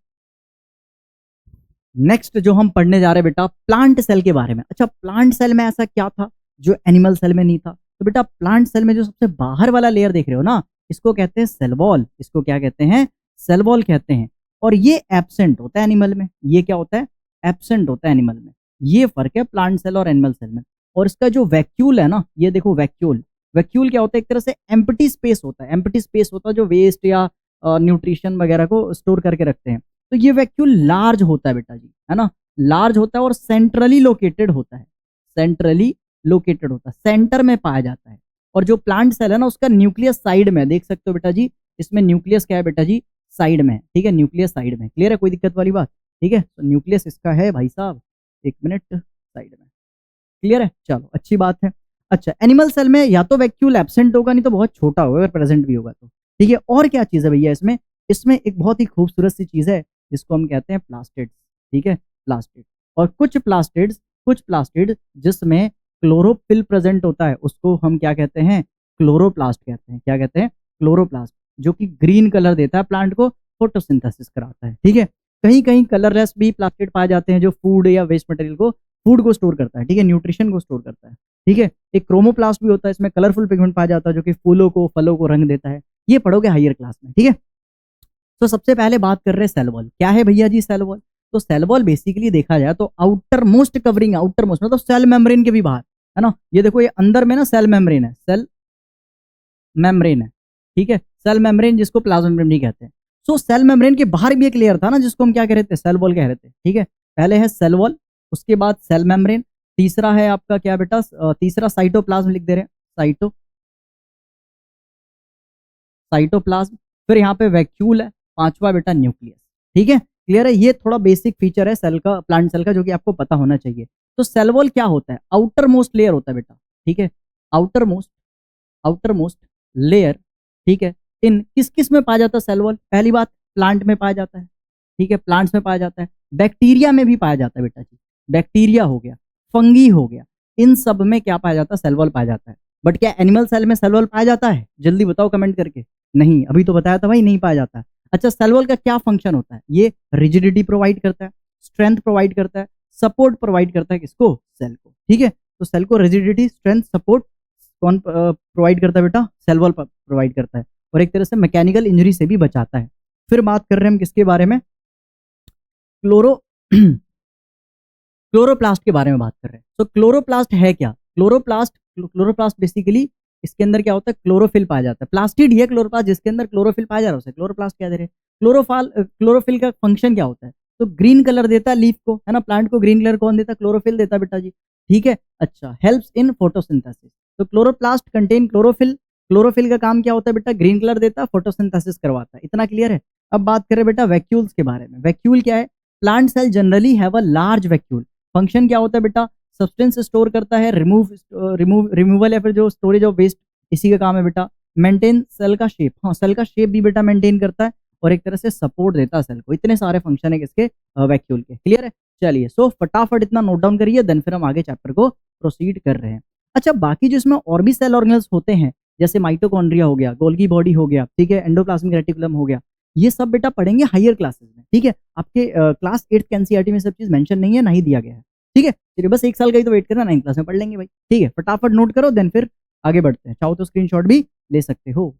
नेक्स्ट जो हम पढ़ने जा रहे हैं बेटा प्लांट सेल के बारे में। अच्छा, प्लांट सेल में ऐसा क्या था जो एनिमल सेल में नहीं था? तो बेटा प्लांट सेल में जो सबसे बाहर वाला लेयर देख रहे हो ना, इसको कहते हैं सेल वॉल। इसको क्या कहते हैं? सेल वॉल कहते हैं। और ये एब्सेंट होता है एनिमल में। ये क्या होता है? एब्सेंट होता है एनिमल में। ये फर्क है प्लांट सेल और एनिमल सेल में। और इसका जो वैक्यूल है ना, ये देखो वैक्यूल। वैक्यूल क्या होता है? एक तरह से एम्प्टी स्पेस होता है। एम्प्टी स्पेस होता है जो वेस्ट या न्यूट्रिशन वगैरह को स्टोर करके रखते हैं। तो ये वैक्यूल लार्ज होता है बेटा जी, है ना, लार्ज होता है और सेंट्रली लोकेटेड होता है। सेंट्रली लोकेटेड होता है, सेंटर में पाया जाता है। और जो प्लांट सेल है ना, उसका न्यूक्लियस साइड में, देख सकते हो बेटा जी, इसमें न्यूक्लियस क्या है बेटा जी? साइड में है। ठीक है, न्यूक्लियस साइड में। क्लियर है? कोई दिक्कत वाली बात? ठीक है, तो न्यूक्लियस इसका है भाई साहब, एक मिनट, साइड में। क्लियर है? चलो अच्छी बात है। अच्छा, एनिमल सेल में या तो वैक्यूल एब्सेंट होगा, नहीं तो बहुत छोटा होगा, अगर प्रेजेंट भी होगा तो। ठीक है, और क्या चीज़ है भैया इसमें? इसमें एक बहुत ही खूबसूरत सी चीज़ है जिसको हम कहते हैं प्लास्टिड्स। ठीक है, प्लास्टिड। और कुछ प्लास्टिड जिसमें क्लोरोफिल प्रेजेंट होता है, उसको हम क्या कहते हैं? क्लोरोप्लास्ट कहते हैं। क्या कहते हैं? क्लोरोप्लास्ट, जो कि ग्रीन कलर देता है प्लांट को, फोटोसिंथेसिस कराता है। ठीक है, कहीं कहीं कलरलेस भी प्लास्टिड पाए जाते हैं जो फूड या वेस्ट मटेरियल को, फूड को स्टोर करता है। ठीक है, न्यूट्रिशन को स्टोर करता है। ठीक है, एक क्रोमोप्लास्ट भी होता है, इसमें कलरफुल पिगमेंट पाया जाता है जो कि फूलों को, फलों को रंग देता है। ये पढ़ोगे हायर क्लास में। ठीक है, तो सबसे पहले बात कर रहे हैं सेल वॉल। क्या है भैया जी सेल वॉल? तो सेल वॉल बेसिकली देखा जाए तो outer most covering, outer most मतलब सेल मेम्ब्रेन के भी बाहर, है ना। ये देखो, ये अंदर में ना सेल मेम्ब्रेन है, सेल मेम्ब्रेन है। ठीक है, सेल मेम्ब्रेन जिसको प्लाज्मा मेम्ब्रेन कहते हैं। सो सेल मेम्ब्रेन के बाहर भी एक लेयर था ना, जिसको हम क्या कह रहे थे? सेल वॉल कह रहे थे। ठीक है, पहले है सेल वॉल, उसके बाद सेल मेम्ब्रेन, तीसरा है आपका क्या बेटा? तीसरा साइटोप्लाज्म लिख दे रहे हैं, साइटोप्लाज्म। फिर यहाँ पे वैक्यूल है, पांचवा बेटा न्यूक्लियस। ठीक है, क्लियर है? ये थोड़ा बेसिक फीचर है सेल का, प्लांट सेल का, जो कि आपको पता होना चाहिए। तो सेल वॉल क्या होता है? आउटर मोस्ट लेयर होता है बेटा। ठीक है, आउटर मोस्ट लेयर। ठीक है, इन किस किस में पाया जाता है सेल वॉल? पहली बात, प्लांट में पाया जाता है। ठीक है, प्लांट्स में पाया जाता है, बैक्टीरिया में भी पाया जाता है बेटा जी। बैक्टीरिया हो गया, फंगी हो गया, इन सब में क्या पाया जाता है? सेल वॉल पाया जाता है। बट क्या एनिमल सेल में सेल वॉल पाया जाता है? जल्दी बताओ कमेंट करके। नहीं, अभी तो बताया था भाई, नहीं पाया जाता है। अच्छा, सेल वॉल का क्या फंक्शन होता है? ये रिजिडिटी प्रोवाइड करता है, स्ट्रेंथ प्रोवाइड करता है, सपोर्ट प्रोवाइड करता है, किसको? सेल को। ठीक है, तो सेल को रिजिडिटी, स्ट्रेंथ, सपोर्ट कौन प्रोवाइड करता है बेटा? सेल वॉल प्रोवाइड करता है। और एक तरह से मैकेनिकल इंजरी से भी बचाता है। फिर बात कर रहे हैं हम किसके बारे में? क्लोरो क्लोरोप्लास्ट के बारे में बात कर रहे हैं। तो क्लोरोप्लास्ट है क्या? क्लोरोप्लास्ट बेसिकली इसके अंदर क्या होता है? क्लोरोफिल पाया जाता है। प्लास्टिड ही है क्लोरोप्लास्ट, जिसके अंदर क्लोरोफिल पाया जा रहा है, उसे क्लोरोप्लास्ट क्या दे रहे हैं? क्लोरोफिल का फंक्शन क्या होता है? तो ग्रीन कलर देता है लीफ को, है ना। प्लांट को ग्रीन कलर कौन देता है? क्लोरोफिल देता है बेटा जी। ठीक है, अच्छा, हेल्प्स इन फोटोसिंथेसिस। तो क्लोरोप्लास्ट कंटेन क्लोरोफिल। क्लोरोफिल का काम क्या होता है बेटा? ग्रीन कलर देता है, फोटोसिंथेसिस करवाता है। इतना क्लियर है? अब बात करें बेटा वैक्यूल्स के बारे में। वैक्यूल क्या है? Plant cell generally have a large vacuole. Function क्या होता है बेटा? सब्सटेंस स्टोर करता है, रिमूवल या फिर जो स्टोरेज ऑफ वेस्ट, इसी का काम है बेटा। मेंटेन सेल का शेप, हाँ सेल का शेप भी बेटा मेंटेन करता है, और एक तरह से सपोर्ट देता है सेल को। इतने सारे फंक्शन है किसके? वैक्यूल के। क्लियर है? चलिए, सो फटाफट इतना नोट डाउन करिए, देन फिर हम आगे चैप्टर को प्रोसीड कर रहे हैं। अच्छा, बाकी जो इसमें और भी सेल ऑर्गेनल्स होते हैं, जैसे माइटोकॉन्ड्रिया हो गया, गोल्गी बॉडी हो गया, ठीक है, एंडोप्लाज्मिक रेटिकुलम हो गया, ये सब बेटा पढ़ेंगे हायर क्लासेस में। ठीक है, आपके क्लास 8 के एनसीईआरटी में सब चीज मेंशन नहीं है, नहीं दिया गया है। ठीक है, चलिए बस एक साल का ही तो वेट करना, 9th क्लास में पढ़ लेंगे भाई। ठीक है, फटाफट नोट करो, देन फिर आगे बढ़ते हैं। चाहो तो स्क्रीनशॉट भी ले सकते हो।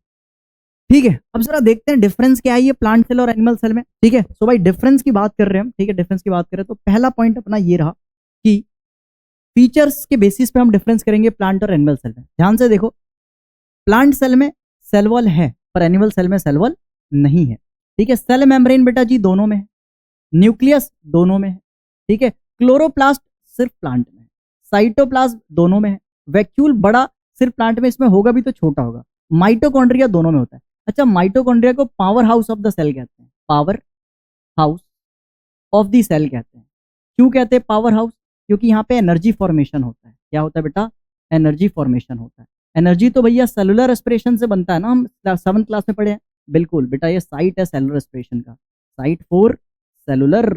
ठीक है, अब जरा देखते हैं डिफरेंस क्या है ये प्लांट सेल और एनिमल सेल में। ठीक है, सो भाई डिफरेंस की बात कर रहे हैं हम। ठीक है, डिफरेंस की बात करें तो पहला पॉइंट अपना ये रहा कि फीचर्स के बेसिस पे हम डिफरेंस करेंगे प्लांट और एनिमल सेल में। ध्यान से देखो, प्लांट सेल में सेल वॉल है, पर एनिमल सेल में सेल वॉल नहीं है। ठीक है, सेल मेम्ब्रेन बेटा जी दोनों में है, न्यूक्लियस दोनों में है। ठीक है, क्लोरोप्लास्ट सिर्फ प्लांट में है, साइटोप्लाज्म दोनों में है, वैक्यूल बड़ा सिर्फ प्लांट में, इसमें होगा भी तो छोटा होगा, माइटोकॉन्ड्रिया दोनों में होता है। अच्छा, माइटोकॉन्ड्रिया को power house of the cell कहते हैं, power house of the cell कहते हैं। क्यों कहते हैं पावर हाउस? क्योंकि यहाँ पे एनर्जी फॉर्मेशन होता है। क्या होता है बेटा? एनर्जी फॉर्मेशन होता है। एनर्जी तो भैया सेलुलर रेस्पिरेशन से बनता है ना, हम 7th क्लास में पढ़े हैं। बिल्कुल बेटा, ये साइट है सेलुलर रेस्पिरेशन का, साइट फॉर सेलुलर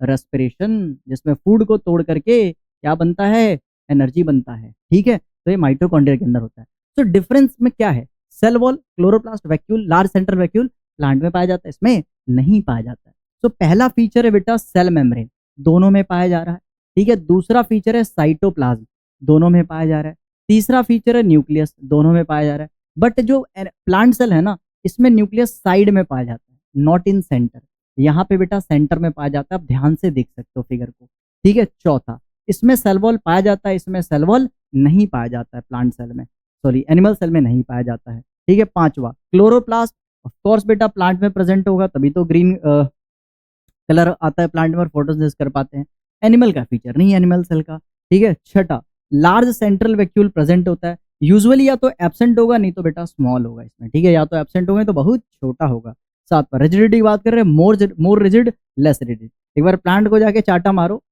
रेस्पिरेशन, जिसमें फूड को तोड़ करके क्या बनता है? एनर्जी बनता है। ठीक है, तो ये माइटोकॉन्ड्रिया के अंदर होता है। तो डिफरेंस में क्या है? Cell wall, chloroplast, vacuole, large central vacuole plant में पाया जाता है, इसमें नहीं पाया जाता है। तो पहला फीचर है बेटा सेल मेम्ब्रेन, दोनों में पाया जा रहा है, ठीक है। दूसरा फीचर है साइटोप्लाज्म, दोनों में पाया जा रहा है। तीसरा फीचर है न्यूक्लियस, दोनों में पाया जा रहा है। बट जो प्लांट सेल है ना, इसमें न्यूक्लियस साइड में पाया जाता है, नॉट इन सेंटर। यहाँ पे बेटा सेंटर में पाया जाता है, आप ध्यान से देख सकते हो फिगर को, ठीक है। चौथा, इसमें सेल वॉल पाया जाता है, इसमें सेल वॉल नहीं पाया जाता है, प्लांट सेल में, सॉरी एनिमल सेल में नहीं पाया जाता है, ठीक है। पांचवा, क्लोरोप्लास्ट, ऑफ कोर्स बेटा प्लांट में प्रेजेंट होगा, तभी तो ग्रीन कलर आता है प्लांट में और फोटोसिंथेसिस कर पाते हैं। एनिमल का फीचर नहीं है एनिमल सेल का, ठीक है। छठा, लार्ज सेंट्रल वैक्यूल प्रेजेंट होता है, यूजुअली या तो एब्सेंट होगा, नहीं तो बेटा स्मॉल होगा इसमें, ठीक है, या तो एब्सेंट होगा तो बहुत छोटा होगा। सातवां, रिजिडिटी की बात कर रहे हैं, मोर रिजिड लेस रिजिड। एक बार प्लांट को जाके चाटा मारो,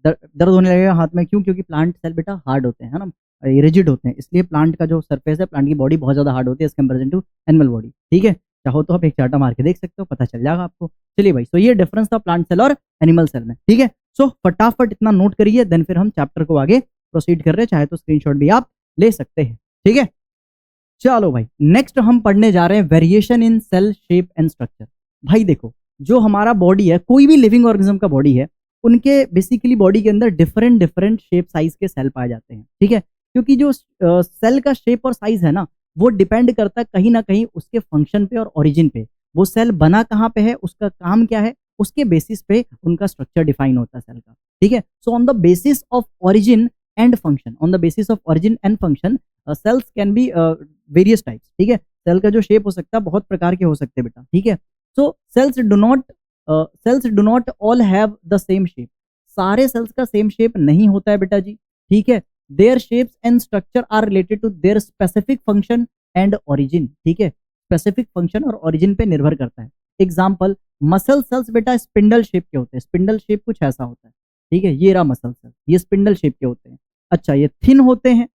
दर्द होने लगेगा हाथ में, क्यों? क्योंकि प्लांट सेल बेटा हार्ड होते हैं, है ना, रिजिड होते हैं, इसलिए प्लांट का जो सरफेस है, प्लांट की बॉडी बहुत ज्यादा हार्ड होती है as comparison to animal body, ठीक है। चाहो तो आप एक चाटा मार के देख सकते हो, पता चल जाएगा आपको। चलिए भाई, सो ये डिफरेंस था प्लांट सेल और एनिमल सेल में, ठीक है। सो फटाफट इतना नोट करिए, देन फिर हम चैप्टर को आगे प्रोसीड कर रहे हैं, चाहे तो स्क्रीनशॉट भी आप ले सकते हैं, ठीक है। चलो भाई, नेक्स्ट हम पढ़ने जा रहे हैं variation in cell shape and structure. भाई देखो, जो हमारा बॉडी है, कोई भी लिविंग ऑर्गेनिज्म का बॉडी है, उनके बेसिकली बॉडी के अंदर डिफरेंट डिफरेंट शेप साइज के सेल पाए जाते हैं, ठीक है। क्योंकि जो सेल का शेप और साइज है ना, वो डिपेंड करता है कहीं ना कहीं उसके फंक्शन पे और ओरिजिन पे। वो सेल बना कहाँ पे है, उसका काम क्या है, उसके बेसिस पे उनका स्ट्रक्चर डिफाइन होता है सेल का, ठीक है। So on the basis of origin and function, on the basis of origin and function, cells can be various types, ठीक है। सेल का जो शेप हो सकता है बहुत प्रकार के हो सकते हैं बेटा, ठीक है। So cells do not all have the same shape, सारे सेल्स का सेम शेप नहीं होता है बेटा जी, ठीक है। Their shapes and structure are related to their specific function and origin, ठीक है। स्पेसिफिक फंक्शन और ओरिजिन पे निर्भर करता है। एग्जाम्पल, मसल सेल्स बेटा स्पिंडल शेप के होते हैं, स्पिंडल शेप कुछ ऐसा होता है, ठीक है। ये रहा मसल सेल, ये स्पिंडल शेप के होते हैं। अच्छा, ये थिन होते हैं,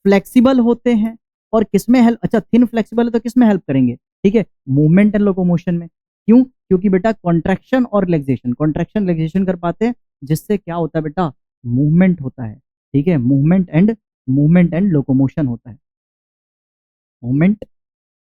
फ्लेक्सिबल होते हैं, और किसमें हेल्प, अच्छा थिन फ्लेक्सिबल है तो किसमें हेल्प करेंगे, ठीक है, मूवमेंट एंड लोकोमोशन में। क्यों? क्योंकि बेटा कॉन्ट्रैक्शन और रिलैक्सेशन, कॉन्ट्रैक्शन रिलैक्सेशन कर पाते हैं, जिससे क्या होता है बेटा, मूवमेंट होता है, ठीक है। मूवमेंट एंड लोकोमोशन होता है, मूवमेंट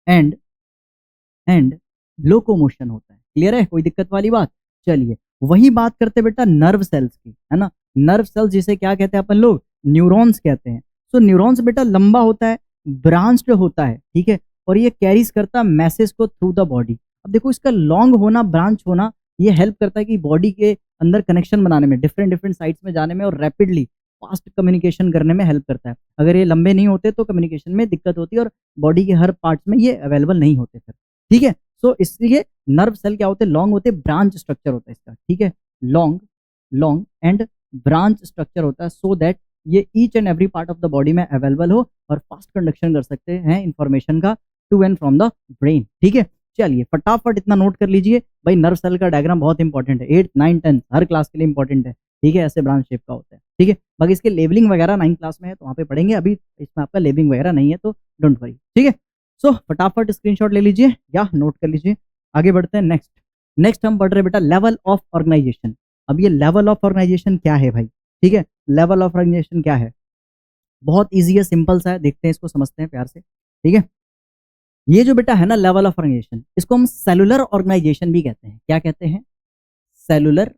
एंड लोकोमोशन होता है। क्लियर है? कोई दिक्कत वाली बात? चलिए, वही बात करते बेटा नर्व सेल्स की, है ना। नर्व सेल्स जिसे क्या कहते हैं अपन लोग, न्यूरॉन्स कहते हैं। सो न्यूरॉन्स बेटा लंबा होता है, ब्रांच्ड होता है, ठीक है, और ये कैरीज करता है मैसेज को थ्रू द बॉडी। अब देखो, इसका लॉन्ग होना, ब्रांच होना, ये हेल्प करता है कि बॉडी के अंदर कनेक्शन बनाने में, डिफरेंट डिफरेंट साइड्स में जाने में, और रैपिडली फास्ट कम्युनिकेशन करने में हेल्प करता है। अगर ये लंबे नहीं होते तो कम्युनिकेशन में दिक्कत होती है और बॉडी के हर पार्ट्स में ये अवेलेबल नहीं होते फिर, ठीक है। सो इसलिए नर्व सेल क्या होते हैं, लॉन्ग होते हैं, ब्रांच स्ट्रक्चर होता है इसका, ठीक है। लॉन्ग एंड ब्रांच स्ट्रक्चर होता है, सो दैट ये each and every part of the body में अवेलेबल हो और फास्ट कंडक्शन कर सकते हैं इंफॉर्मेशन का to and from the brain, ठीक है। चलिए फटाफट इतना नोट कर लीजिए भाई, नर्व सेल का डायग्राम बहुत इंपॉर्टेंट है, 8th 9th 10th हर क्लास के लिए इंपॉर्टेंट है, ठीक है। ऐसे ब्रांच शेप का होता है, ठीक है। बाकी इसके लेवलिंग वगैरह 9th क्लास में है तो वहाँ पे पढ़ेंगे, अभी इसमें आपका लेवलिंग वगैरह नहीं है तो डोंट वरी, ठीक है। सो फटाफट स्क्रीनशॉट ले लीजिए या नोट कर लीजिए, आगे बढ़ते हैं। नेक्स्ट हम पढ़ रहे बेटा लेवल ऑफ ऑर्गेनाइजेशन। अब ये लेवल ऑफ ऑर्गेनाइजेशन क्या है भाई, ठीक है। लेवल ऑफ ऑर्गेनाइजेशन क्या है, बहुत ईजी है, सिंपल सा है, देखते हैं इसको, समझते हैं प्यार से, ठीक है। ये जो बेटा है ना लेवल ऑफ ऑर्गेनाइजेशन, इसको हम सेलुलर ऑर्गेनाइजेशन भी कहते हैं। क्या कहते हैं? सेलुलर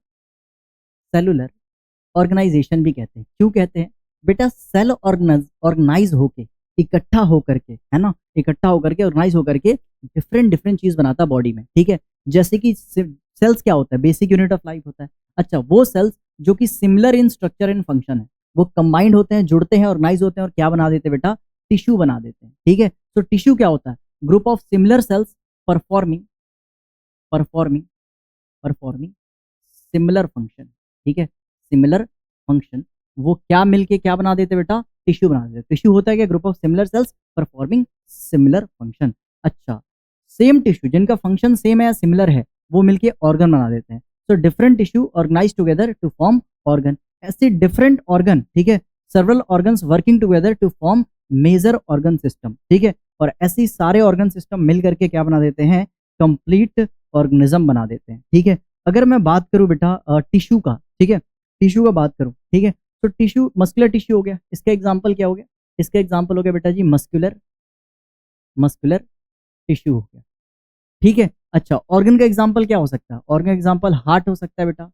ऑर्गेनाइजेशन भी कहते हैं। क्यों कहते हैं बेटा? सेल ऑर्गेनाइज होके, इकट्ठा होकर के, है ना, इकट्ठा होकर के, ऑर्गेनाइज होकर के डिफरेंट डिफरेंट चीज बनाता है बॉडी में, ठीक है। जैसे कि सेल्स क्या होता है, बेसिक यूनिट ऑफ लाइफ होता है। अच्छा, वो सेल्स जो कि similar in structure and function है, वो कंबाइंड होते हैं, जुड़ते हैं, ऑर्गेनाइज होते हैं, और क्या बना देते हैं बेटा? टिश्यू बना देते हैं, ठीक है। तो टिश्यू क्या होता है? Group of similar sales performing performing similar function, ठीक है, सिमिलर फंक्शन। वो क्या मिलके क्या बना देते बेटा? टिश्यू बना देते। टिश्यू होता है क्या? Group of similar sales performing similar function. अच्छा, सेम टिश्यू जिनका फंक्शन सेम है या सिमिलर है, वो मिलके ऑर्गन बना देते हैं। So different tissue organize together to form organ. ऐसे डिफरेंट ऑर्गन, ठीक है, several organs working together to form major organ system, ठीक है। और ऐसे सारे ऑर्गन सिस्टम मिल करके क्या बना देते हैं? कंप्लीट ऑर्गेनिज्म बना देते हैं, ठीक है। अगर मैं बात करूं बेटा टिश्यू का, ठीक है, टिश्यू का बात करूं, ठीक है, तो टिश्यू मस्कुलर टिश्यू हो गया, इसका एग्जांपल क्या हो गया? इसका एग्जांपल हो गया बेटा जी मस्कुलर मस्कुलर टिश्यू हो गया, ठीक है। अच्छा, ऑर्गन का एग्जाम्पल क्या हो सकता है? ऑर्गन एग्जाम्पल हार्ट हो सकता है बेटा,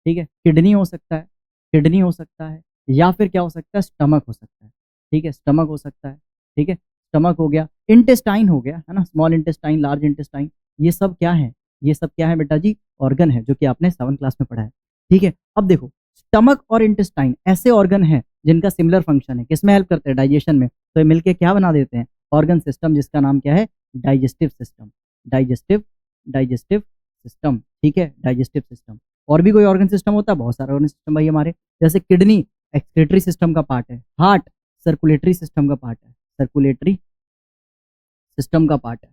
ठीक है, किडनी हो सकता है, किडनी हो सकता है, या फिर क्या हो सकता है, स्टमक हो सकता है, ठीक है, स्टमक हो सकता है, ठीक है, स्टमक हो गया, इंटेस्टाइन हो गया, है ना, स्मॉल इंटेस्टाइन, लार्ज इंटेस्टाइन, ये सब क्या है? ये सब क्या है बेटा जी? ऑर्गन है, जो कि आपने 7th क्लास में पढ़ा है, ठीक है। अब देखो, स्टमक और इंटेस्टाइन ऐसे ऑर्गन है जिनका सिमिलर फंक्शन है, किसमें हेल्प करते हैं? डाइजेशन में। तो ये मिलके क्या बना देते हैं? ऑर्गन सिस्टम, जिसका नाम क्या है? Digestive system, digestive digestive system, ठीक है, डाइजेस्टिव सिस्टम। और भी कोई ऑर्गन सिस्टम होता है? बहुत सारे ऑर्गन सिस्टम भाई हमारे, जैसे किडनी एक्सक्रीटरी सिस्टम का पार्ट है, हार्ट सर्कुलेटरी सिस्टम का पार्ट है, सर्कुलेटरी सिस्टम का पार्ट है,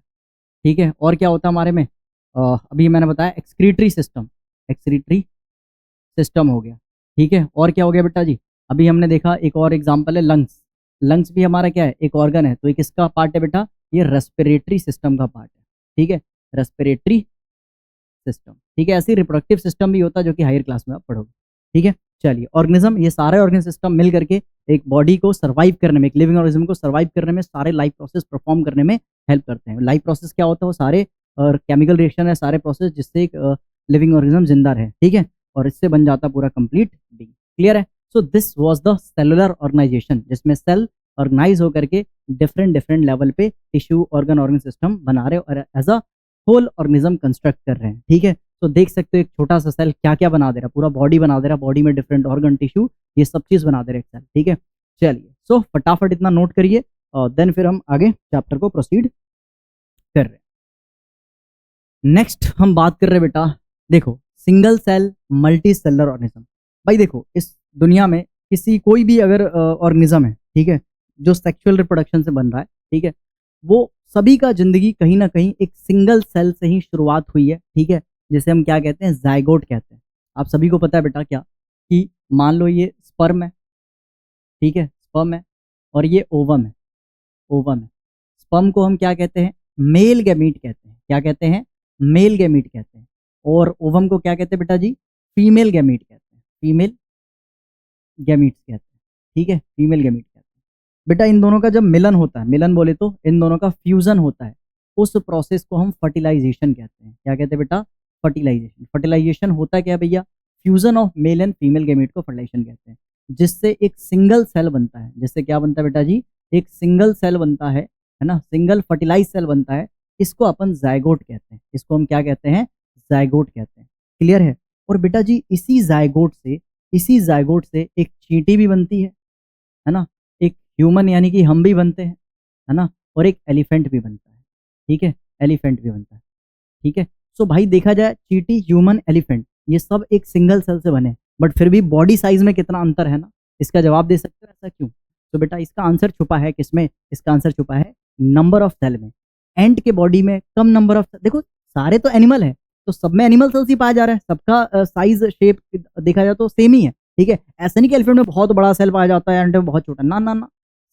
ठीक है। और क्या होता है हमारे में? अभी मैंने बताया एक्सक्रीटरी सिस्टम, एक्सक्रीटरी सिस्टम हो गया, ठीक है। और क्या हो गया बेटा जी? अभी हमने देखा एक और एग्जांपल है लंग्स, लंग्स भी हमारा क्या है? एक ऑर्गन है। तो ये किसका पार्ट है बेटा? ये रेस्पिरेटरी सिस्टम का पार्ट है, ठीक है, रेस्पिरेटरी सिस्टम, ठीक है। ऐसे रिप्रोडक्टिव सिस्टम भी होता है, जो कि हायर क्लास में आप पढ़ोगे, ठीक है। चलिए, ऑर्गेनिज्म, ये सारे ऑर्गन सिस्टम मिल करके एक बॉडी को सर्वाइव करने में, एक लिविंग ऑर्गेनिज्म को सर्वाइव करने में, सारे लाइफ प्रोसेस परफॉर्म करने में हेल्प करते हैं। लाइफ प्रोसेस क्या होता है? वो सारे केमिकल रिएक्शन है, सारे प्रोसेस जिससे एक लिविंग ऑर्गेनिज्म जिंदा रहे, ठीक है, और इससे बन जाता पूरा कंप्लीट बीइंग। क्लियर है? So this was the cellular organization, जिसमें सेल ऑर्गेनाइज होकर के डिफरेंट डिफरेंट लेवल पे टिश्यू ऑर्गन सिस्टम बना रहे और as a whole organism construct कर रहे हैं, ठीक है। तो देख सकते हो एक छोटा सा सेल क्या क्या बना दे रहा है, पूरा बॉडी बना दे रहा है, बॉडी में डिफरेंट ऑर्गन टिश्यू, ये सब चीज बना दे रहे हैं सेल, ठीक है। चलिए, सो फटाफट इतना नोट करिए और देन फिर हम आगे चैप्टर को प्रोसीड कर रहे हैं। नेक्स्ट हम बात कर रहे हैं बेटा, देखो, single cell multicellular organism. भाई देखो, इस दुनिया में किसी कोई भी अगर ऑर्गेनिज्म है, ठीक है, जो सेक्सुअल रिप्रोडक्शन से बन रहा है, ठीक है, वो सभी का जिंदगी कहीं ना कहीं एक सिंगल सेल से ही शुरुआत हुई है, ठीक है, जिसे हम क्या कहते हैं? जाइगोट कहते हैं। आप सभी को पता है बेटा क्या, कि मान लो ये स्पर्म है, ठीक है, स्पर्म है, और ये ओवम है, ओवम है। स्पर्म को हम क्या कहते हैं? मेल गैमीट कहते हैं। क्या कहते हैं? मेल गैमीट कहते हैं। और ओवम को क्या कहते हैं बेटा जी? फीमेल गैमीट कहते हैं, फीमेल गैमीट्स कहते हैं, ठीक है, फीमेल गैमीट कहते हैं। बेटा इन दोनों का जब मिलन होता है, मिलन बोले तो इन दोनों का फ्यूजन होता है, उस प्रोसेस को हम फर्टिलाइजेशन कहते हैं। क्या कहते हैं बेटा? फर्टिलाइजेशन। फर्टिलाइजेशन होता है क्या भैया? Fusion of male and female gamete को फर्टिलाइजेशन कहते हैं, जिससे एक सिंगल सेल बनता है। जिससे क्या बनता है बेटा जी? एक सिंगल सेल बनता है ना, सिंगल फर्टिलाइज सेल बनता है। इसको अपन जाइगोट कहते हैं, इसको हम क्या कहते हैं? जाइगोट कहते हैं। क्लियर है? और बेटा जी इसी जाइगोट से एक चींटी भी बनती है ना, एक ह्यूमन यानी कि हम भी बनते हैं, है ना, और एक एलिफेंट भी बनता है, ठीक है, एलिफेंट भी बनता है, ठीक है। सो भाई देखा जाए, चींटी, ह्यूमन, एलिफेंट, ये सब एक सिंगल सेल से बने, बट फिर भी बॉडी साइज में कितना अंतर है ना। इसका जवाब दे सकते हो ऐसा क्यों? तो बेटा इसका आंसर छुपा है किसमें? इसका आंसर छुपा है नंबर ऑफ सेल में। एंट के बॉडी में कम नंबर ऑफ, देखो सारे तो एनिमल है, तो सब में एनिमल सेल्स ही पाया जा रहा है, सबका साइज शेप देखा जाए तो सेम ही है, ठीक है। ऐसा नहीं कि एलिफेंट में बहुत बड़ा सेल पाया जाता है एंड में बहुत छोटा, ना ना ना,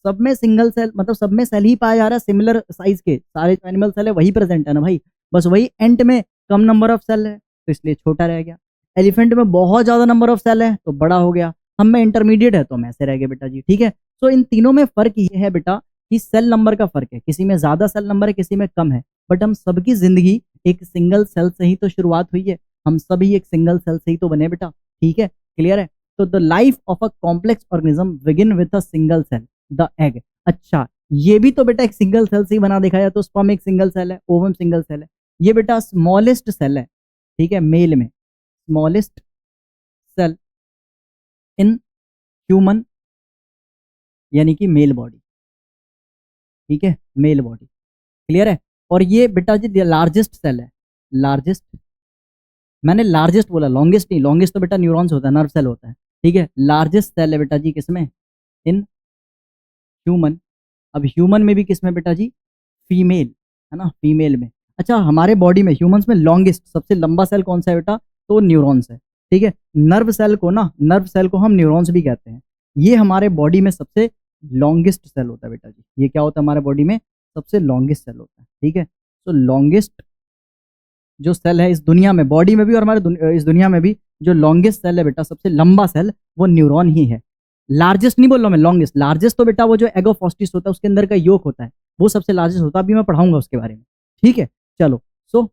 सब में सिंगल सेल, मतलब सब में सेल ही पाया जा रहा है, सिमिलर साइज के सारे जो एनिमल सेल है वही प्रेजेंट है ना भाई। बस वही एंट में कम नंबर ऑफ सेल है तो इसलिए छोटा रह गया, एलिफेंट में बहुत ज्यादा नंबर ऑफ सेल है तो बड़ा हो गया, हम में इंटरमीडिएट है तो हम ऐसे रह गए बेटा जी, ठीक है। तो इन तीनों में फर्क ये है बेटा कि सेल नंबर का फर्क है, किसी में ज्यादा सेल नंबर है, किसी में कम है, बट हम सबकी जिंदगी एक सिंगल सेल से ही तो शुरुआत हुई है, हम सभी एक सिंगल सेल से ही तो बने बेटा, ठीक है, क्लियर है। तो the life of a complex organism begin with a single cell, the egg. अच्छा, ये भी तो बेटा एक सिंगल सेल से ही बना, देखा जाए तो स्पर्म एक सिंगल सेल है, ओवम सिंगल सेल है, ये बेटा स्मॉलेस्ट सेल है, ठीक है, मेल में स्मॉलेस्ट सेल इन ह्यूमन यानी कि मेल बॉडी, ठीक है, मेल बॉडी, क्लियर है। और ये बेटा जी लार्जेस्ट सेल है, लार्जेस्ट, मैंने लार्जेस्ट बोला, लॉन्गेस्ट नहीं, लॉन्गेस्ट तो बेटा न्यूरॉन्स होता है, नर्व सेल होता है, ठीक है। लार्जेस्ट सेल है बेटा जी किसमें? In human. अब ह्यूमन में भी किसमें बेटा जी? फीमेल, है ना, फीमेल में। अच्छा, हमारे बॉडी में ह्यूमंस में लॉन्गेस्ट, सबसे लंबा सेल कौन सा है बेटा? तो न्यूरॉन्स है, ठीक है। नर्व सेल को ना, नर्व सेल को हम न्यूरॉन्स भी कहते हैं, ये हमारे बॉडी में सबसे लॉन्गेस्ट सेल होता है बेटा जी। ये क्या होता है हमारे बॉडी में? सबसे लॉन्गेस्ट सेल होता है, ठीक है। तो लॉन्गेस्ट जो सेल है इस दुनिया में, बॉडी में भी और हमारे इस दुनिया में भी, जो लॉन्गेस्ट सेल है बेटा, सबसे लंबा सेल, वो न्यूरॉन ही है। लार्जेस्ट नहीं बोल रहा मैं, लॉन्गेस्ट। लार्जेस्ट तो बेटा वो जो एगोफॉस्टिस होता है उसके अंदर का योक होता है, वो सबसे लार्जेस्ट होता है, अभी मैं पढ़ाऊंगा उसके बारे में, ठीक है। चलो, सो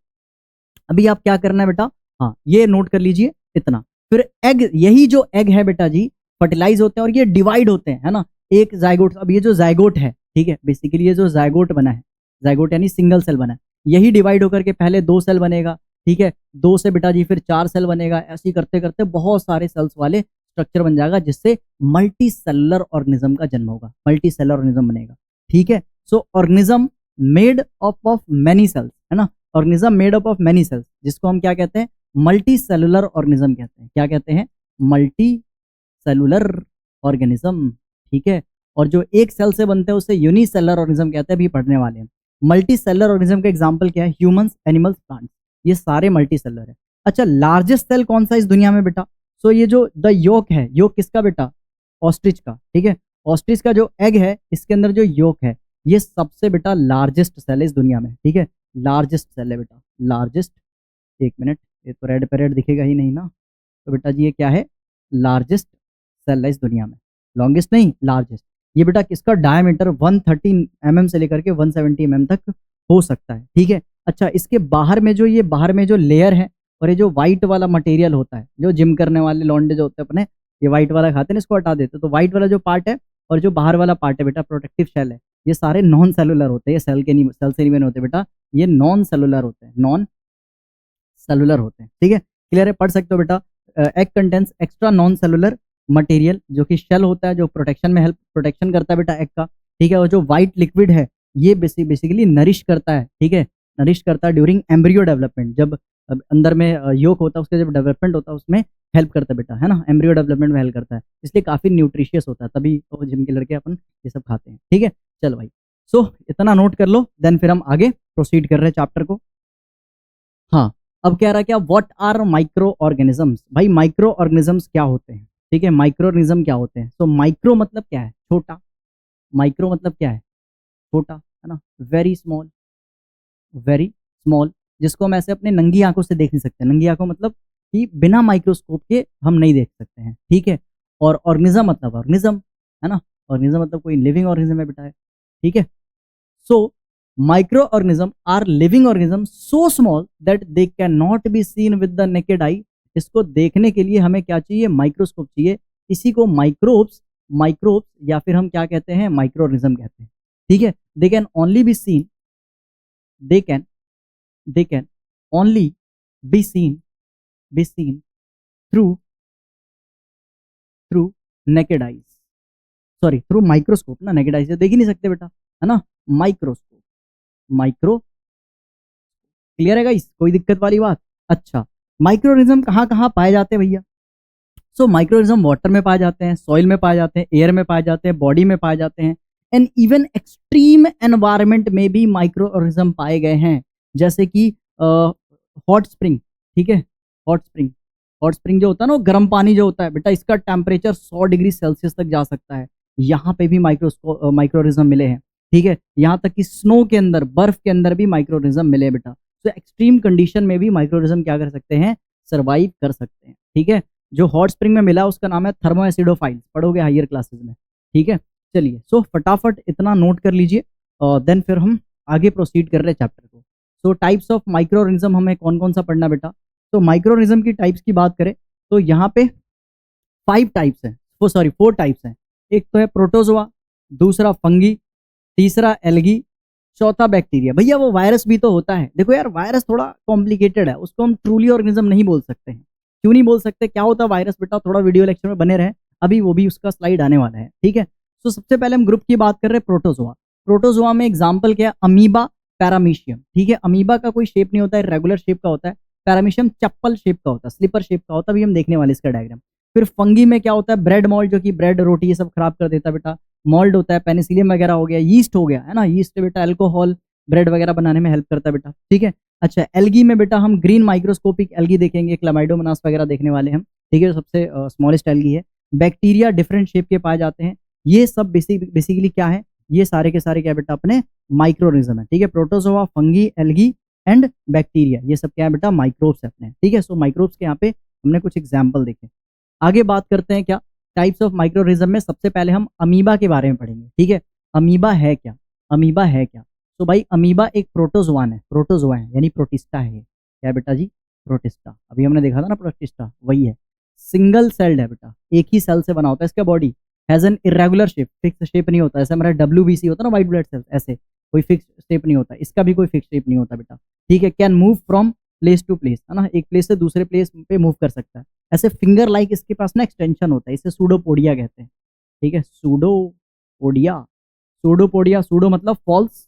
अभी आप क्या करना है बेटा, हाँ ये नोट कर लीजिए इतना। फिर एग, यही जो एग है बेटा जी, फर्टिलाइज होते हैं और ये डिवाइड होते हैं, है ना, एक जायगोट। अब ये जो जायगोट है, ठीक है, बेसिकली ये जो जायगोट बना है, जायगोट यानी सिंगल सेल बना है, यही डिवाइड होकर के पहले 2 सेल बनेगा, ठीक है, 2 से बेटा जी फिर 4 सेल बनेगा, ऐसे ही करते करते बहुत सारे सेल्स वाले स्ट्रक्चर बन जाएगा, जिससे मल्टी सेलुलर ऑर्गेनिज्म का जन्म होगा, मल्टी सेलुलर ऑर्गेनिज्म बनेगा, ठीक है। So organism made up of many cells, है ना, organism made up of many cells, जिसको हम क्या कहते हैं, मल्टी सेलुलर ऑर्गेनिज्म कहते हैं। क्या कहते हैं, मल्टी सेलुलर ऑर्गेनिज्म, ठीक है। और जो एक सेल से बनते हैं उसे यूनिसेलुलर ऑर्गेनिज्म कहते हैं, अभी पढ़ने वाले हैं। मल्टी सेलुलर ऑर्गेनिज्म का एग्जांपल क्या है, ह्यूमंस, एनिमल्स, प्लांट्स, ये सारे मल्टी सेलुलर है। अच्छा, लार्जेस्ट सेल कौन सा इस दुनिया में बेटा, सो ये जो द योक है, योक किसका बेटा, ऑस्ट्रिच का, ठीक है, ऑस्ट्रिच का जो एग है, इसके अंदर जो योक है, ये सबसे बेटा लार्जेस्ट सेल है इस दुनिया में, ठीक है, लार्जेस्ट सेल है बेटा, लार्जेस्ट। एक मिनट, ये तो रेड पे रेड दिखेगा ही नहीं ना, तो बेटा जी ये क्या है, लार्जेस्ट सेल है इस दुनिया में, लॉन्गेस्ट नहीं, लार्जेस्ट। ये बेटा किसका डायमीटर 130 mm से लेकर के 170 mm तक हो सकता है, ठीक है। अच्छा, इसके बाहर में जो, ये बाहर में जो लेयर है और ये जो व्हाइट वाला मटेरियल होता है, जो जिम करने वाले लौंडे जो होते हैं अपने, ये व्हाइट वाला खाते हैं, इसको हटा देते, तो व्हाइट वाला जो पार्ट है और जो बाहर वाला पार्ट है बेटा, प्रोटेक्टिव शेल है, ये सारे नॉन सेलुलर होते हैं, ये सेल के नहीं, सेल से नहीं बने होते बेटा, ये नॉन सेलुलर होते हैं, नॉन सेलुलर होते हैं, ठीक है, क्लियर है, पढ़ सकते हो बेटा। Egg contains extra non cellular material, जो कि शेल होता है, जो प्रोटेक्शन में हेल्प, प्रोटेक्शन करता है बेटा एग का, ठीक है। और जो व्हाइट लिक्विड है, ये बेसिकली नरिश करता है, ठीक है, नरिश करता है ड्यूरिंग एम्ब्रियो डेवलपमेंट, जब अंदर में योक होता है उसका जब डेवलपमेंट होता है उसमें हेल्प करता है बेटा, है ना, एम्ब्रियो डेवलपमेंट में हेल्प करता है, इसलिए काफी न्यूट्रिशियस होता है, तभी तो जिम के लड़के अपन ये सब खाते हैं, ठीक है। चलो भाई, सो इतना नोट कर लो, देन फिर हम आगे प्रोसीड कर रहे हैं चैप्टर को। हाँ, अब कह रहा है क्या, व्हाट आर माइक्रो ऑर्गेनिजम्स, भाई माइक्रो ऑर्गेनिजम्स क्या होते हैं, ठीक है, माइक्रो ऑर्गेनिज्म क्या होते हैं। तो माइक्रो मतलब क्या है, छोटा, माइक्रो मतलब क्या है, छोटा, है ना, वेरी स्मॉल, वेरी स्मॉल, जिसको हम ऐसे अपने नंगी आंखों से देख नहीं सकते, नंगी आंखों मतलब कि बिना माइक्रोस्कोप के हम नहीं देख सकते हैं, ठीक है। और ऑर्गेनिज्म मतलब ऑर्गेनिज्म, है ना, ऑर्गेनिज्म मतलब कोई लिविंग ऑर्गेनिज्म है बेटा, है, ठीक है। सो microorganism are living organisms so small that they cannot be seen with the naked eye। इसको देखने के लिए हमें क्या चाहिए, माइक्रोस्कोप चाहिए, इसी को माइक्रोब्स, माइक्रोब्स या फिर हम क्या कहते हैं, माइक्रोऑर्गेनिज्म कहते हैं, ठीक है। They can only be seen, they can only be seen through through naked eyes, sorry through microscope ना, नेकेड आईज से देख ही नहीं सकते बेटा, है ना, माइक्रोस्कोप, माइक्रो, क्लियर है गाइस, कोई दिक्कत वाली बात। अच्छा, माइक्रोऑर्गेनिज्म कहाँ कहाँ पाए जाते हैं भैया, सो माइक्रोऑर्गेनिज्म वाटर में पाए जाते हैं, सॉइल में पाए जाते हैं, एयर में पाए जाते हैं, बॉडी में पाए जाते हैं, एंड इवन एक्सट्रीम एनवायरनमेंट में भी माइक्रोऑर्गेनिज्म पाए गए हैं, जैसे कि हॉट स्प्रिंग, ठीक है, हॉट स्प्रिंग, हॉट स्प्रिंग जो होता है ना, गर्म पानी जो होता है बेटा, इसका टेम्परेचर 100 डिग्री सेल्सियस तक जा सकता है, यहाँ पे भी माइक्रोऑर्गेनिज्म मिले हैं, ठीक है। यहाँ तक कि स्नो के अंदर, बर्फ के अंदर भी माइक्रोऑर्गेनिज्म मिले बेटा, तो एक्सट्रीम कंडीशन में भी माइक्रोऑर्गेनिज्म क्या कर सकते हैं, सर्वाइव कर सकते हैं, ठीक है। जो हॉट स्प्रिंग में मिला उसका नाम है थर्मो एसिडोफाइल, पढ़ोगे हायर क्लासेस में, ठीक है। चलिए, सो फटाफट इतना नोट कर लीजिए और देन फिर हम आगे प्रोसीड कर रहे हैं चैप्टर को। सो टाइप्स ऑफ माइक्रोऑर्गेनिज्म हमें कौन कौन सा पढ़ना बेटा, तो माइक्रोऑर्गेनिज्म की टाइप्स की बात करें तो यहाँ पे 5 टाइप्स हैं, वो सॉरी 4 टाइप्स हैं। एक तो है प्रोटोजोआ, दूसरा फंगी, तीसरा एल्गी, चौथा बैक्टीरिया। भैया वो वायरस भी तो होता है, देखो यार वायरस थोड़ा कॉम्प्लिकेटेड है, उसको हम ट्रूली ऑर्गेनिज्म नहीं बोल सकते हैं। क्यों नहीं बोल सकते, क्या होता है वायरस बेटा, थोड़ा वीडियो लेक्चर में बने रहे, अभी वो भी उसका स्लाइड आने वाला है, ठीक है। तो सबसे पहले हम ग्रुप की बात कर रहे हैं प्रोटोजोआ। प्रोटोजोआ में एग्जाम्पल क्या है, अमीबा, पैरामीशियम, ठीक है। अमीबा का कोई शेप नहीं होता है, रेगुलर शेप का होता है, पैरामीशियम चप्पल शेप का होता है, स्लीपर शेप का होता है, अभी हम देखने वाले इसका डायग्राम। फिर फंगी में क्या होता है, ब्रेड मॉल्ड, जो कि ब्रेड रोटी ये सब खराब कर देता है बेटा, मॉल्ड होता है, पेनिसिलियम वगैरह हो गया, यीस्ट हो गया, है ना, यीस्ट बेटा अल्कोहल ब्रेड वगैरह बनाने में हेल्प करता है बेटा, ठीक है। अच्छा, एल्गी में बेटा हम ग्रीन माइक्रोस्कोपिक एल्गी देखेंगे, क्लामाइडोमोनास वगैरह देखने वाले हम, ठीक है, सबसे स्मॉलेस्ट एल्गी है। बैक्टीरिया डिफरेंट शेप के पाए जाते हैं, ये सब बेसिकली क्या है, ये सारे के सारे क्या बेटा अपने माइक्रोऑर्गेनिज्म है, ठीक है। Protozoa, fungi, algae and bacteria, ये सब क्या है बेटा, माइक्रोब्स है अपने, ठीक है। सो माइक्रोब्स के यहाँ पे हमने कुछ एग्जाम्पल देखे। आगे बात करते हैं क्या टाइप्स ऑफ माइक्रोऑर्गेनिज्म में, सबसे पहले हम अमीबा के बारे में पढ़ेंगे, ठीक है। अमीबा है क्या, अमीबा है क्या? तो भाई अमीबा एक प्रोटोजोआन है, प्रोटोजोआ है यानी प्रोटिस्टा है। क्या है बेटा जी? प्रोटिस्टा। अभी हमने देखा था ना प्रोटिस्टा, वही है। सिंगल सेल्ड है बेटा, एक ही सेल से बना होता है इसका body. Has an irregular shape, fix shape नहीं होता। ऐसे हमारा WBC होता है ना, व्हाइट ब्लड सेल्स, ऐसे कोई फिक्स शेप नहीं होता, इसका भी कोई फिक्स शेप नहीं होता बेटा। ठीक है। Can move from place to place, है ना, एक प्लेस से दूसरे प्लेस पे मूव कर सकता है। ऐसे फिंगर लाइक इसके पास ना एक्सटेंशन होता है, इसे सूडोपोडिया कहते हैं। ठीक है, सूडोपोडिया। सूडोपोडिया, सूडो मतलब फॉल्स,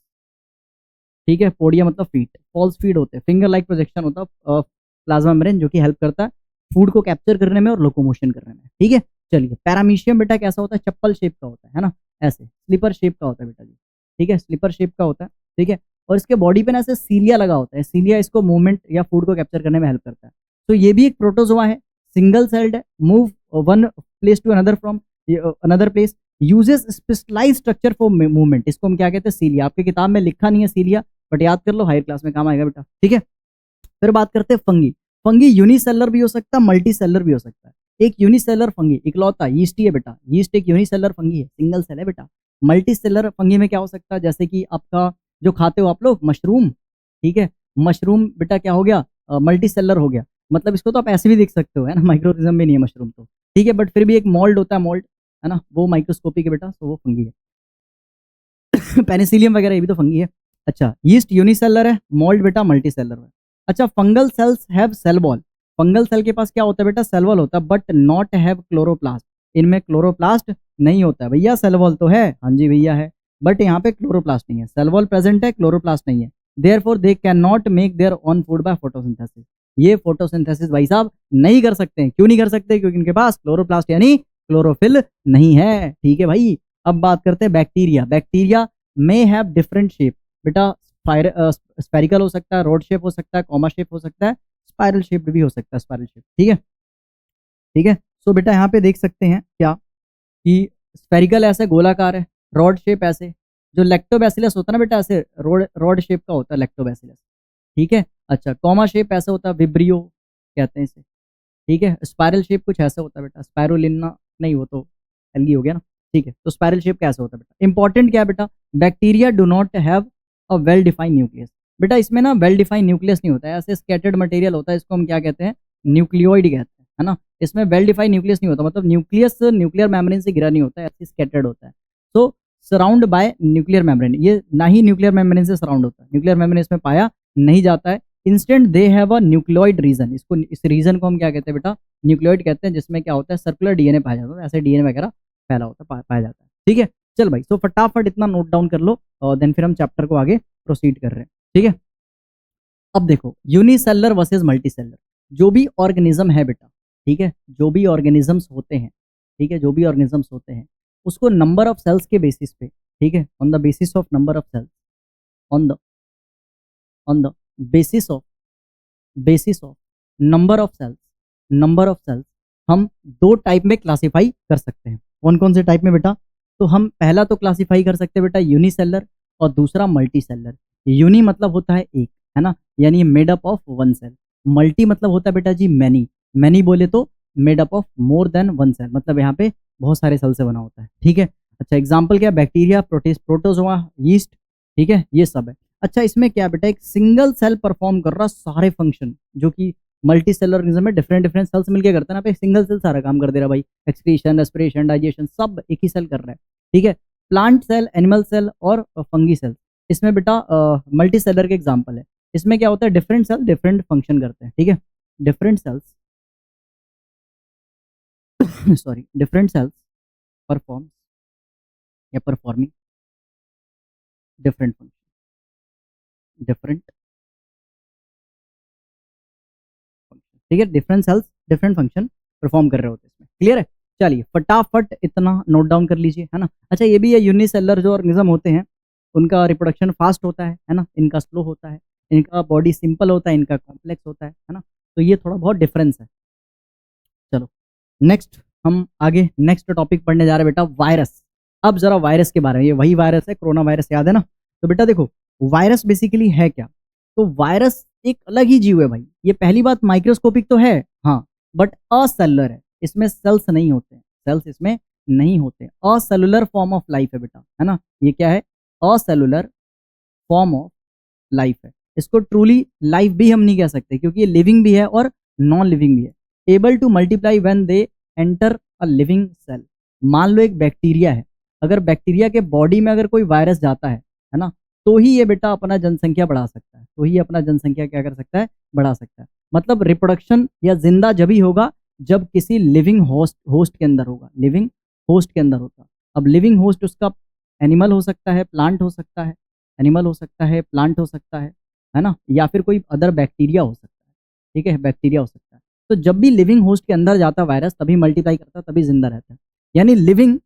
ठीक है, पोडिया मतलब फीट, फॉल्स फीड होते हैं। फिंगर लाइक प्रोजेक्शन होता है प्लाज्मा मेम्ब्रेन, जो कि हेल्प करता है फूड को कैप्चर करने में और लोकोमोशन करने में। ठीक है। चलिए, पैरामीशियम बेटा कैसा होता है? चप्पल शेप का होता है ना, ऐसे स्लीपर शेप का होता है बेटा जी। ठीक है, स्लीपर शेप का होता है। ठीक है। और इसके बॉडी पे ना ऐसे सीलिया लगा होता है, सीलिया इसको मूवमेंट या फूड को कैप्चर करने में हेल्प करता है। तो ये भी एक प्रोटोजोआ है, सिंगल सेल्ड है, move one place to another from another place, uses specialize structure for movement. इसको हम क्या कहते हैं? सीलिया। आपके किताब में लिखा नहीं है सीलिया, बट याद कर लो, हायर क्लास में काम आएगा बेटा। ठीक है। फिर बात करते हैं फंगी। फंगी यूनिसेलर भी हो सकता है, मल्टी सेलर भी हो सकता है। एक यूनिसेलर फंगी इकलौता यीस्ट ही है बेटा, यीस्ट एक यूनिसेलर फंगी है, सिंगल सेल है बेटा। मल्टी सेलर फंगी में क्या हो सकता है? जैसे कि आपका जो खाते हो आप लोग मशरूम, ठीक है, मशरूम बेटा क्या हो गया? मल्टी सेलर हो गया। मतलब इसको तो आप ऐसे भी देख सकते हो, है ना, माइक्रोरिज्म में नहीं है मशरूम तो। ठीक है, बट फिर भी एक मोल्ड होता है, मोल्ड, है ना, वो माइक्रोस्कोपिक है बेटा, तो वो फंगी है। पेनिसिलियम वगैरह ये भी तो फंगी है। अच्छा, यीस्ट यूनिसेलर है, मोल्ड बेटा मल्टी सेलर है। अच्छा, fungal cells have cell wall. Fungal cell के पास क्या होता है बेटा? सेल वॉल होता है, बट नॉट हैव क्लोरोप्लास्ट। इनमें क्लोरोप्लास्ट नहीं होता है भैया। सेल वॉल तो है, हाँ जी भैया है, बट यहाँ पे क्लोरोप्लास्ट नहीं है। सेल वॉल प्रेजेंट है, क्लोरोप्लास्ट नहीं है। Therefore they can not make their own food by photosynthesis. ये फोटोसिंथेसिस भाई साहब नहीं कर सकते हैं। क्यों नहीं कर सकते? क्योंकि इनके पास क्लोरोप्लास्ट यानी क्लोरोफिल नहीं है। ठीक है भाई। अब बात करते हैं bacteria. Bacteria may have different shape बेटा, स्पेरिकल हो सकता है, रोड शेप हो सकता है, कॉमा शेप हो सकता है, स्पाइरल शेप भी हो सकता है, स्पाइरल शेप। ठीक है। ठीक है। सो बेटा यहाँ पे देख सकते हैं क्या कि स्पेरिकल ऐसे गोलाकार है, रॉड शेप ऐसे, जो लैक्टोबैसिलस होता है ना बेटा, ऐसे रोड रॉड शेप का होता है लैक्टोबैसिलस। ठीक है। अच्छा, कॉमा शेप ऐसा होता है, विब्रियो कहते हैं इसे। ठीक है। स्पाइरल शेप कुछ ऐसा होता है बेटा, स्पायरोलिना नहीं, वो तो एल्गी हो गया ना। ठीक है। तो स्पाइरल शेप कैसा होता है बेटा? इंपॉर्टेंट क्या है बेटा? Bacteria do not have a well defined nucleus. बेटा इसमें ना वेल डिफाइंड न्यूक्लियस नहीं होता है, ऐसे स्कैटर्ड मटेरियल होता है, इसको हम क्या कहते हैं? न्यूक्लियोइड कहते हैं, है ना। इसमें वेल डिफाइंड न्यूक्लियस नहीं होता, मतलब न्यूक्लियस न्यूक्लियर मेम्ब्रेन से घिरा नहीं होता है, ऐसे स्कैटर्ड होता है। तो सराउंड बाय न्यूक्लियर मेम्ब्रेन, ये ना ही न्यूक्लियर मेम्ब्रेन से सराउंड होता है, न्यूक्लियर मेम्ब्रेन इसमें पाया नहीं जाता है। Instead they have a nucleoid region, इसको इस रीजन को हम क्या कहते हैं बेटा? न्यूक्लियोइड कहते हैं, जिसमें क्या होता है? सर्कुलर डीएनए पाया जाता है, ऐसे डीएनए वगैरह फैला होता है, पाया जाता है। ठीक है। चल भाई, तो फटाफट इतना नोट डाउन कर लो, और देन फिर हम चैप्टर को आगे प्रोसीड कर रहे हैं। ठीक है। अब देखो, यूनिसेलर वर्सेस मल्टीसेलर। जो भी ऑर्गेनिज्म है बेटा, ठीक है, जो भी ऑर्गेनिजम्स होते हैं, ठीक है, जो भी ऑर्गेनिजम्स होते हैं, उसको नंबर ऑफ सेल्स के बेसिस पे, ठीक है, on the basis of number of cells, on the on the basis of number of cells, number of cells, हम दो टाइप में क्लासीफाई कर सकते हैं। कौन कौन से टाइप में बेटा? तो हम पहला तो क्लासीफाई कर सकते हैं बेटा यूनिसेलर, और दूसरा मल्टी सेलर। यूनि मतलब होता है एक, है ना, यानी made up of one cell. Multi मतलब होता है बेटा जी मैनी, मैनी बोले तो made up of more than one cell, मतलब यहाँ पे बहुत सारे सेल से बना होता है। ठीक है। अच्छा, एग्जाम्पल क्या? बैक्टीरिया, प्रोटोजोआ, यीस्ट, ठीक है, ये सब है। अच्छा, इसमें क्या बेटा? एक सिंगल सेल परफॉर्म कर रहा सारे फंक्शन, जो कि मल्टी सेलर ऑर्गेनिज्म में डिफरेंट डिफरेंट सेल्स मिलकर करता है ना, पे सिंगल सेल सारा काम कर दे रहा भाई, एक्सक्रीशन, रेस्पिरेशन, डाइजेशन, सब एक ही सेल कर रहा है। ठीक है। प्लांट सेल, एनिमल सेल और फंगी सेल, इसमें बेटा मल्टी सेलर के एग्जाम्पल है। इसमें क्या होता है? डिफरेंट सेल डिफरेंट फंक्शन करते हैं। ठीक है। Different cells sorry, different cells perform या performing different function, different function. ठीक है। Different cells different function perform कर रहे होते हैं इसमें। क्लियर है? चलिए फटाफट इतना नोट डाउन कर लीजिए, है ना। अच्छा, ये भी है, यूनिसेलर जो ऑर्गेनिज्म होते हैं उनका रिप्रोडक्शन फास्ट होता है ना, इनका स्लो होता है, इनका बॉडी सिंपल होता है, इनका कॉम्प्लेक्स होता है ना। तो ये थोड़ा बहुत डिफरेंस है। चलो नेक्स्ट, हम आगे नेक्स्ट टॉपिक पढ़ने जा रहे हैं बेटा, वायरस। अब जरा वायरस के बारे में, ये वही वायरस है, कोरोना वायरस, याद है ना। तो बेटा देखो, वायरस बेसिकली है क्या? तो वायरस एक अलग ही जीव है भाई। ये पहली बात, माइक्रोस्कोपिक तो है, हाँ, बट असेलुलर है, इसमें सेल्स नहीं होते हैं, सेल्स इसमें नहीं होते। असेलुलर फॉर्म ऑफ लाइफ है बेटा, है ना। ये क्या है? असेलुलर फॉर्म ऑफ लाइफ है। इसको ट्रूली लाइफ भी हम नहीं कह सकते क्योंकि ये लिविंग भी है और नॉन लिविंग भी है। Able to multiply when they enter a living cell. मान लो एक बैक्टीरिया है, अगर बैक्टीरिया के बॉडी में अगर कोई वायरस जाता है ना, तो ही ये बेटा अपना जनसंख्या बढ़ा सकता है, तो ही अपना जनसंख्या क्या कर सकता है, बढ़ा सकता है। मतलब रिप्रोडक्शन या जिंदा जब ही होगा जब किसी लिविंग होस्ट के अंदर होगा, लिविंग होस्ट के अंदर होता। अब लिविंग होस्ट उसका एनिमल हो सकता है, प्लांट हो सकता है, एनिमल हो सकता है, प्लांट हो सकता है ना, या फिर कोई अदर बैक्टीरिया हो सकता है, ठीक है, बैक्टीरिया हो सकता है। तो जब भी लिविंग होस्ट के अंदर जाता वायरस तभी मल्टीप्लाई करता, तभी जिंदा रहता है। यानी लिविंग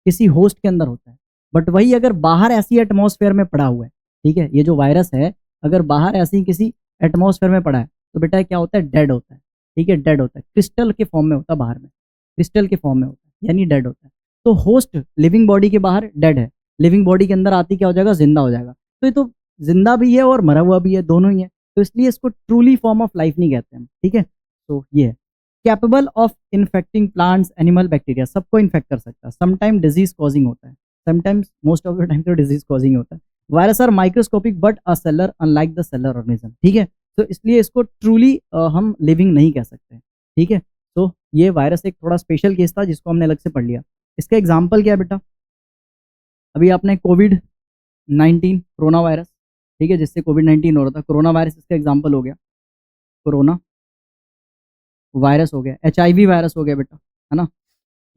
किसी होस्ट के अंदर होता है। बट वही अगर बाहर ऐसी एटमॉस्फेयर में पड़ा हुआ है, ठीक है, ये जो वायरस है अगर बाहर ऐसी किसी एटमॉस्फेयर में पड़ा है तो बेटा क्या होता है, डेड होता है, ठीक है, डेड होता है, क्रिस्टल के फॉर्म में होता है, बाहर में क्रिस्टल के फॉर्म में होता है, यानी डेड होता है। तो होस्ट लिविंग बॉडी के बाहर डेड है, लिविंग बॉडी के अंदर आती क्या हो जाएगा, जिंदा हो जाएगा। तो ये तो जिंदा भी है और मरा हुआ भी है, दोनों ही है, तो इसलिए इसको ट्रूली फॉर्म ऑफ लाइफ नहीं कहते हम, ठीक है। तो ये है capable of infecting plants, animal, bacteria, सबको इन्फेक्ट कर सकता है। समटाइम डिजीज कॉजिंग होता है, sometimes most of the time तो डिजीज कॉजिंग होता है। Virus are microscopic but acellular unlike the cellular organism, ठीक है। तो इसलिए इसको ट्रूली हम लिविंग नहीं कह सकते, ठीक है। तो ये वायरस एक थोड़ा स्पेशल केस था जिसको हमने अलग से पढ़ लिया। इसका एग्जाम्पल क्या है बेटा, अभी आपने कोविड-19 कोरोना वायरस, ठीक है, जिससे कोविड-19 हो रहा था, कोरोना वायरस इसका एग्जाम्पल हो गया, कोरोना वायरस हो गया, एचआईवी वायरस हो गया बेटा, है ना,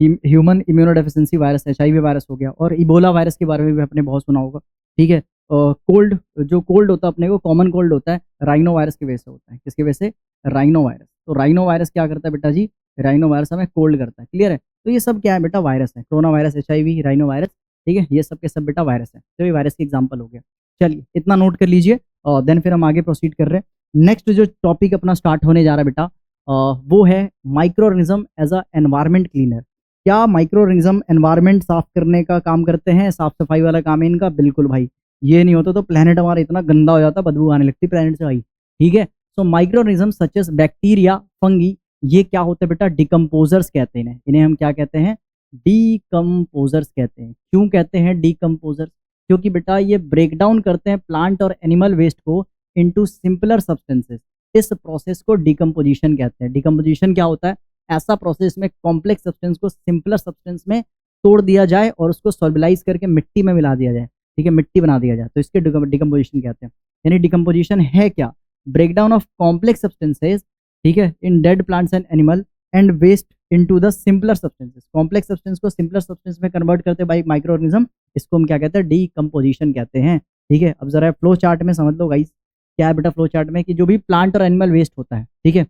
human immunodeficiency virus, HIV virus हो गया। और इबोला वायरस के बारे में भी आपने बहुत सुना होगा, ठीक है। कोल्ड, जो कोल्ड होता है अपने को, कॉमन कोल्ड होता है, राइनो वायरस की वजह से होता है। किसकी वजह से, राइनो वायरस। तो राइनो वायरस क्या करता है बेटा जी, राइनो वायरस हमें कोल्ड करता है, क्लियर है। तो ये सब क्या है बेटा, वायरस है, corona virus, HIV, rhino virus, ठीक है, ये सब के सब बेटा वायरस है। तो ये वायरस की एग्जाम्पल हो गया। चलिए इतना नोट कर लीजिए और देन फिर हम आगे प्रोसीड कर रहे हैं। नेक्स्ट जो टॉपिक अपना स्टार्ट होने जा रहा है बेटा, वो है micro organism as a environment cleaner. क्या माइक्रो ऑर्गेनिज्म एनवायरमेंट साफ करने का काम करते हैं, साफ सफाई वाला काम है इनका, बिल्कुल भाई। ये नहीं होता तो प्लेनेट हमारा इतना गंदा हो जाता, बदबू आने लगती प्लेनेट से भाई, ठीक है। So micro organism such as bacteria, fungi, ये क्या होते हैं बेटा, डिकम्पोजर्स कहते हैं इन्हें हम क्या कहते हैं, डीकम्पोजर्स कहते हैं। क्यों कहते हैं डीकम्पोजर्स, क्योंकि बेटा ये ब्रेक डाउन करते हैं प्लांट और एनिमल वेस्ट को इनटू सिंपलर सब्सटेंसेस। इस प्रोसेस को डिकम्पोजिशन कहते हैं। डिकम्पोजिशन क्या होता है, ऐसा प्रोसेस में कॉम्प्लेक्स सब्सटेंस को सिंपलर सब्सटेंस में तोड़ दिया जाए और उसको सॉल्बलाइज करके मिट्टी में मिला दिया जाए, ठीक है, मिट्टी बना दिया जाए, तो इसके डिकम्पोजिशन कहते हैं। यानी डिकम्पोजिशन है क्या, ब्रेकडाउन ऑफ कॉम्प्लेक्स सब्सटेंसेस, ठीक है, in dead plants and animal and waste into the simpler substances. Complex substance को सिंपलर सब्सटेंस में कन्वर्ट करते हैं बाई माइक्रो ऑर्गेनिज्म, इसको हम क्या कहते हैं, डीकम्पोजिशन कहते हैं, ठीक है। अब जरा फ्लो चार्ट में समझ लो गाइस, क्या है बेटा फ्लो चार्ट में, कि जो भी प्लांट और एनिमल वेस्ट होता है, ठीक है,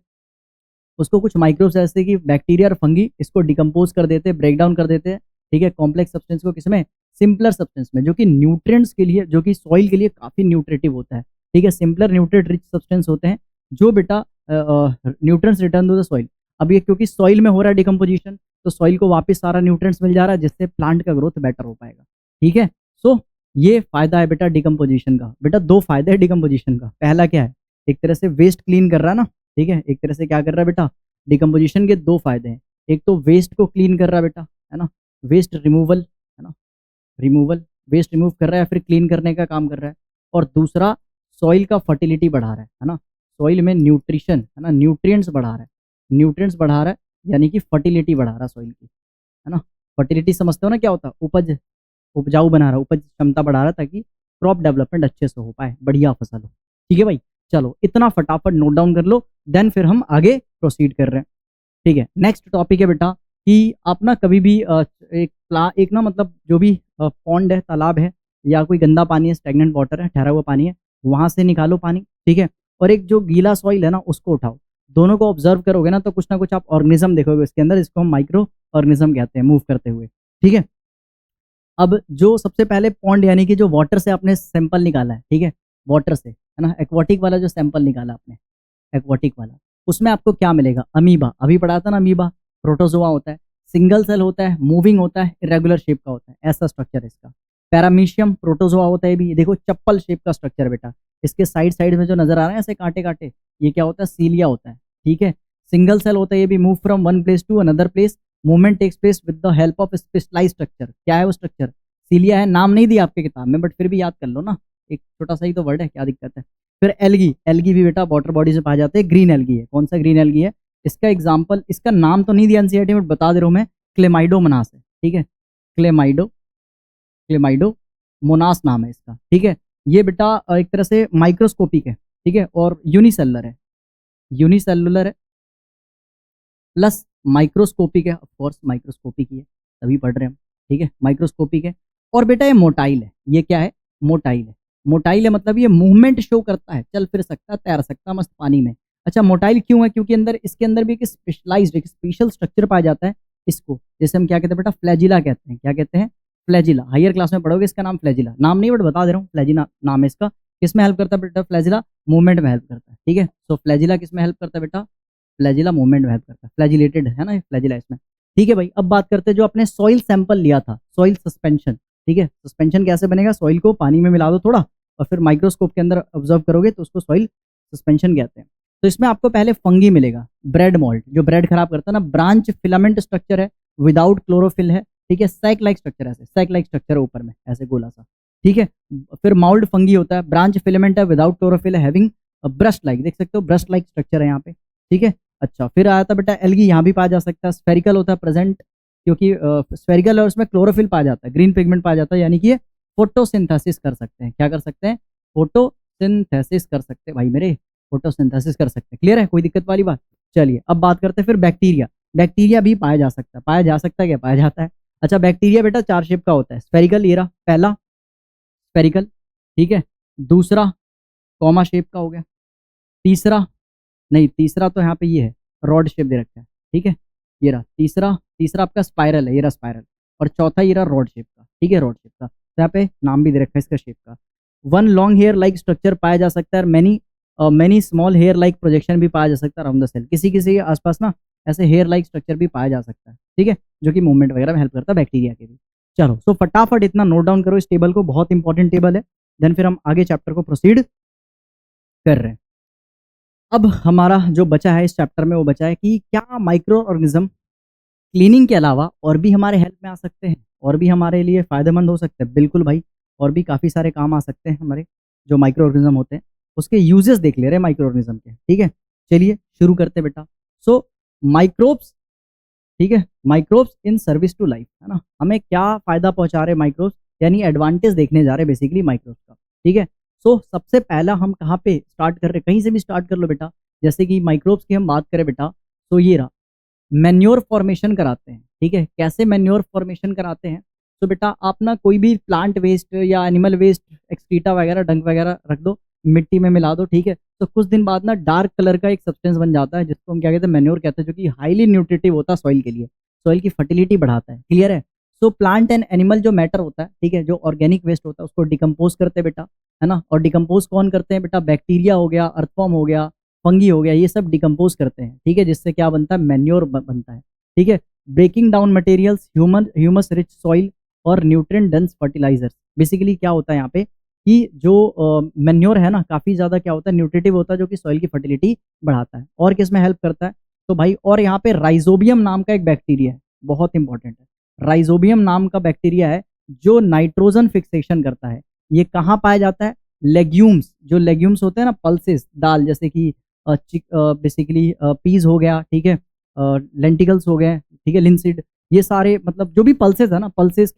उसको कुछ माइक्रोब्स ऐसे कि बैक्टीरिया और फंगी इसको डिकम्पोज कर देते हैं, ब्रेक डाउन कर देते हैं, ठीक है, कॉम्प्लेक्स सब्सटेंस को किसमें, सिंपलर सब्सटेंस में, जो कि न्यूट्रिएंट्स के लिए, जो कि सॉइल के लिए काफी न्यूट्रिटिव होता है, ठीक है, सिंपलर न्यूट्रिएंट रिच सब्सटेंस होते हैं जो बेटा nutrients return to the soil. अब ये क्योंकि सॉइल में हो रहा है डिकम्पोजिशन, तो सॉइल को वापस सारा न्यूट्रिएंट्स मिल जा रहा है जिससे प्लांट का ग्रोथ बेटर हो पाएगा, ठीक है। सो ये फायदा है बेटा डिकम्पोजिशन का। बेटा दो फायदे है डिकम्पोजिशन का, पहला क्या है, एक तरह से वेस्ट क्लीन कर रहा है ना, ठीक है, एक तरह से क्या कर रहा है बेटा, डिकम्पोजिशन के दो फायदे हैं। एक तो वेस्ट को क्लीन कर रहा है बेटा, है ना, वेस्ट रिमूवल, है ना, रिमूवल, वेस्ट रिमूव कर रहा है या फिर क्लीन करने का काम कर रहा है। और दूसरा सॉइल का फर्टिलिटी बढ़ा रहा है ना, सॉइल में न्यूट्रिशन, है ना, न्यूट्रिएंट्स बढ़ा रहा है, न्यूट्रिएंट्स बढ़ा रहा है, यानी कि फर्टिलिटी बढ़ा रहा है सॉइल की, है ना। फर्टिलिटी समझते हो ना क्या होता है, उपज, उपजाऊ बना रहा है, उपज क्षमता बढ़ा रहा है ताकि क्रॉप डेवलपमेंट अच्छे से हो पाए, बढ़िया फसल हो, ठीक है भाई। चलो इतना फटाफट नोट डाउन कर लो, देन फिर हम आगे प्रोसीड कर रहे हैं, ठीक है। नेक्स्ट टॉपिक है बेटा कि आप ना कभी भी एक ना मतलब जो भी पॉन्ड है, तालाब है, या कोई गंदा पानी है, स्टेगनेंट वाटर है, ठहरा हुआ पानी है, वहां से निकालो पानी, ठीक है, और एक जो गीला सॉइल है ना उसको उठाओ, दोनों को ऑब्जर्व करोगे ना तो कुछ ना कुछ आप ऑर्गेनिज्म देखोगे उसके अंदर, इसको हम माइक्रो ऑर्गेनिज्म कहते हैं, मूव करते हुए, ठीक है। अब जो सबसे पहले पॉन्ड यानी कि जो वाटर से आपने सैंपल निकाला है, ठीक है, वाटर से, है ना, एक्वाटिक वाला जो सैंपल निकाला आपने, एक्वाटिक वाला, उसमें आपको क्या मिलेगा, अमीबा, अभी पढ़ा था ना अमीबा, प्रोटोजोआ होता है, सिंगल सेल होता है, मूविंग होता है, इरेगुलर शेप का होता है, ऐसा स्ट्रक्चर है इसका। पैरामीशियम प्रोटोजोआ होता है, भी देखो चप्पल शेप का स्ट्रक्चर बेटा, इसके साइड साइड में जो नजर आ रहे हैं ऐसे कांटे कांटे, ये क्या होता है, सीलिया होता है, ठीक है। सिंगल सेल होता है, ये भी move from one place to another place, movement takes place with the help of specialized structure. क्या है वो स्ट्रक्चर, सीलिया है, नाम नहीं दिया आपके किताब में, बट फिर भी याद कर लो ना, एक छोटा सा ही तो वर्ड है, क्या दिक्कत है। फिर एल्गी, एल्गी भी बेटा वाटर बॉडी से पाए जाते हैं। ग्रीन एल्गी है, कौन सा ग्रीन एल्गी है, इसका एग्जाम्पल, इसका नाम तो नहीं दिया एनसीईआरटी में, बता दे रहा हूँ मैं, क्लेमाइडोमोनास है, ठीक है, क्लेमाइडो, क्लेमाइडो मोनास नाम है इसका, ठीक है। ये बेटा एक तरह से माइक्रोस्कोपिक है, ठीक है, और यूनिसेलुलर है, यूनिसेलुलर है प्लस माइक्रोस्कोपिक है, ऑफ कोर्स माइक्रोस्कोपिक ही है, तभी पढ़ रहे हैं हम, ठीक है, माइक्रोस्कोपिक है। और बेटा ये मोटाइल है, ये क्या है, मोटाइल है। मोटाइल है मतलब ये मूवमेंट शो करता है, चल फिर सकता है, तैर सकता है मस्त पानी में। अच्छा, मोटाइल क्यों है, क्योंकि अंदर, इसके अंदर भी एक स्पेशलाइज्ड, एक स्पेशल स्ट्रक्चर पाया जाता है, इसको जैसे हम क्या कहते हैं बेटा, फ्लैजिला कहते हैं, क्या कहते हैं, फ्लैजिला। हायर क्लास में पढ़ोगे इसका नाम फ्लैजिला, नाम नहीं बट बता दे रहा हूँ, फ्लैजिला नाम है इसका। किसमें हेल्प करता है बेटा फ्लैजिला, मूवमेंट में हेल्प करता है, ठीक है। तो फ्लैजिला किसमें हेल्प करता है बेटा, फ्लैजिला मूवमेंट में हेल्प करता है, फ्लैजिलेटेड है ना फ्लैजिला इसमें, ठीक है भाई। अब बात करते हैं जो अपने सॉइल सैंपल लिया था, सॉइल सस्पेंशन, ठीक है। सस्पेंशन कैसे बनेगा, सॉइल को पानी में मिला दो थोड़ा, और फिर माइक्रोस्कोप के अंदर ऑब्जर्व करोगे तो उसको सॉइल सस्पेंशन कहते हैं। तो इसमें आपको पहले फंगी मिलेगा, ब्रेड मोल्ड, जो ब्रेड खराब करता है ना, ब्रांच फिलामेंट स्ट्रक्चर है, विदाउट क्लोरोफिल है, ठीक है, सैक लाइक स्ट्रक्चर, ऐसे सैक लाइक स्ट्रक्चर है ऊपर में ऐसे गोला सा, ठीक है। फिर माउल्ड फंगी होता है, ब्रांच फिलामेंट है, विदाउट क्लोरोफिल है, हैविंग ब्रश लाइक, देख सकते हो ब्रश लाइक स्ट्रक्चर है यहाँ पे, ठीक है। अच्छा, फिर आया था बेटा एल्गी, यहाँ भी पाया जा सकता है, स्फेरिकल होता है प्रेजेंट, क्योंकि स्फेरिकल और उसमें क्लोरोफिल पाया जाता है, ग्रीन पिगमेंट पाया जाता है, यानी कि ये फोटोसिंथेसिस कर सकते हैं, क्या कर सकते हैं, फोटोसिंथेसिस कर सकते हैं भाई मेरे, फोटोसिंथेसिस कर सकते हैं, क्लियर है, कोई दिक्कत वाली बात। चलिए अब बात करते हैं फिर बैक्टीरिया, बैक्टीरिया भी पाया जा सकता है, पाया जा सकता है क्या, पाया जाता है। अच्छा, बैक्टीरिया बेटा चार शेप का होता है, स्फेरिकल, ये रहा पहला स्फेरिकल, ठीक है, दूसरा कॉमा शेप का हो गया, तीसरा नहीं, तीसरा तो यहाँ पे ये है, रॉड शेप दे रखा है, ठीक है, ये रहा तीसरा, तीसरा आपका स्पाइरल है, ये रहा स्पाइरल, और चौथा ये रहा रॉड शेप का, ठीक है, रॉड शेप का, तो यहाँ पे नाम भी दे रखा है इसका शेप का। One long hair like structure पाया जा सकता है, many many small hair like projection भी पाया जा सकता है अराउंड द सेल, किसी किसी के आसपास ना ऐसे हेयर लाइक स्ट्रक्चर भी पाया जा सकता है, ठीक है, जो कि मूवमेंट वगैरह में हेल्प करता है बैक्टीरिया के भी। चलो सो फटाफट इतना नोट डाउन करो इस टेबल को, बहुत इंपॉर्टेंट टेबल है, देन फिर हम आगे चैप्टर को प्रोसीड कर रहे हैं। अब हमारा जो बचा है इस चैप्टर में, वो बचा है कि क्या माइक्रो ऑर्गेनिज्म क्लीनिंग के अलावा और भी हमारे हेल्प में आ सकते हैं, और भी हमारे लिए फ़ायदेमंद हो सकते हैं। बिल्कुल भाई, और भी काफ़ी सारे काम आ सकते हैं हमारे जो माइक्रो ऑर्गेनिज्म होते हैं, उसके यूजेस देख ले रहे हैं माइक्रो ऑर्गेनिज्म के, ठीक है। चलिए शुरू करते हैं बेटा। सो माइक्रोब्स, ठीक है, microbes in service to life, है ना, हमें क्या फ़ायदा पहुंचा रहे माइक्रोब्स, यानी एडवांटेज देखने जा रहे हैं बेसिकली माइक्रोब्स का, ठीक है। सो सबसे पहला हम कहाँ पे स्टार्ट कर रहे हैं, कहीं से भी स्टार्ट कर लो बेटा, जैसे कि माइक्रोब्स की हम बात करें बेटा, तो ये रहा, मैन्योर फॉर्मेशन कराते हैं, ठीक है। कैसे मैन्योर फॉर्मेशन कराते हैं, तो बेटा आप ना कोई भी प्लांट वेस्ट या एनिमल वेस्ट, एक्सक्रीटा वगैरह, डंक वगैरह रख दो, मिट्टी में मिला दो, ठीक है, तो कुछ दिन बाद ना डार्क कलर का एक सब्सटेंस बन जाता है, जिसको हम क्या कहते हैं, मैन्योर कहते हैं, जो कि हाईली न्यूट्रिटिव होता है सॉइल के लिए, सॉइल की फर्टिलिटी बढ़ाता है, क्लियर है। सो प्लांट एंड एनिमल जो मैटर होता है, ठीक है, जो ऑर्गेनिक वेस्ट होता है, उसको डिकम्पोज करते हैं बेटा, है ना, और डिकम्पोज कौन करते हैं बेटा, बैक्टीरिया हो गया, अर्थवॉर्म हो गया, फंगी हो गया, ये सब डिकम्पोज करते हैं, ठीक है, जिससे क्या बनता है, मैन्योर बनता है, ठीक है। Breaking down materials, humus rich soil और न्यूट्रिएंट डेंस फर्टिलाइजर्स, बेसिकली क्या होता है यहाँ पे कि जो मैन्योर है ना, काफ़ी ज़्यादा क्या होता है, न्यूट्रिटिव होता है, जो कि सॉइल की फर्टिलिटी बढ़ाता है, और किस में हेल्प करता है, तो भाई, और यहाँ पे राइजोबियम नाम का एक बैक्टीरिया है, बहुत इंपॉर्टेंट है, राइजोबियम नाम का बैक्टीरिया है जो नाइट्रोजन फिक्सेशन करता है। ये कहाँ पाया जाता है, लेग्यूम्स, जो लेग्यूम्स होते हैं ना, पल्सेस, दाल, जैसे कि बेसिकली पीज हो गया, ठीक है, लेंटिकल्स हो गए, ठीक है, लिनसीड, ये सारे मतलब जो भी पल्सेस है ना, पल्सेस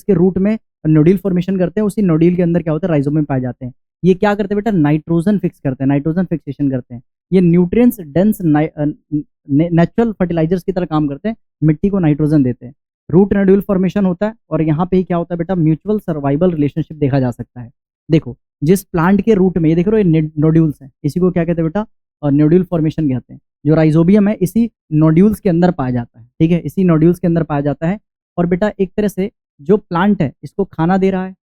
के रूट में नोड्यूल फॉर्मेशन करते हैं, उसी नोड्यूल के अंदर क्या होता है, राइजोबियम पाए जाते हैं। ये क्या करते हैं बेटा, नाइट्रोजन फिक्स करते हैं, नाइट्रोजन फिक्सेशन करते हैं। ये न्यूट्रिएंट्स डेंस नेचुरल फर्टिलाइजर्स की तरह काम करते हैं, मिट्टी को नाइट्रोजन देते हैं। रूट नोड्यूल फॉर्मेशन होता है, और यहाँ पे ही क्या होता है बेटा, म्यूचुअल सर्वाइवल रिलेशनशिप देखा जा सकता है। देखो, जिस प्लांट के रूट में, ये देख रहे हो, ये नोड्यूल्स हैं, इसी को क्या कहते हैं बेटा, और नोड्यूल फॉर्मेशन कहते हैं। जो राइजोबियम है इसी नोड्यूल्स के अंदर पाया जाता है, ठीक है, इसी नोड्यूल्स के अंदर पाया जाता है। और बेटा एक तरह से जो प्लांट है इसको खाना दे रहा है,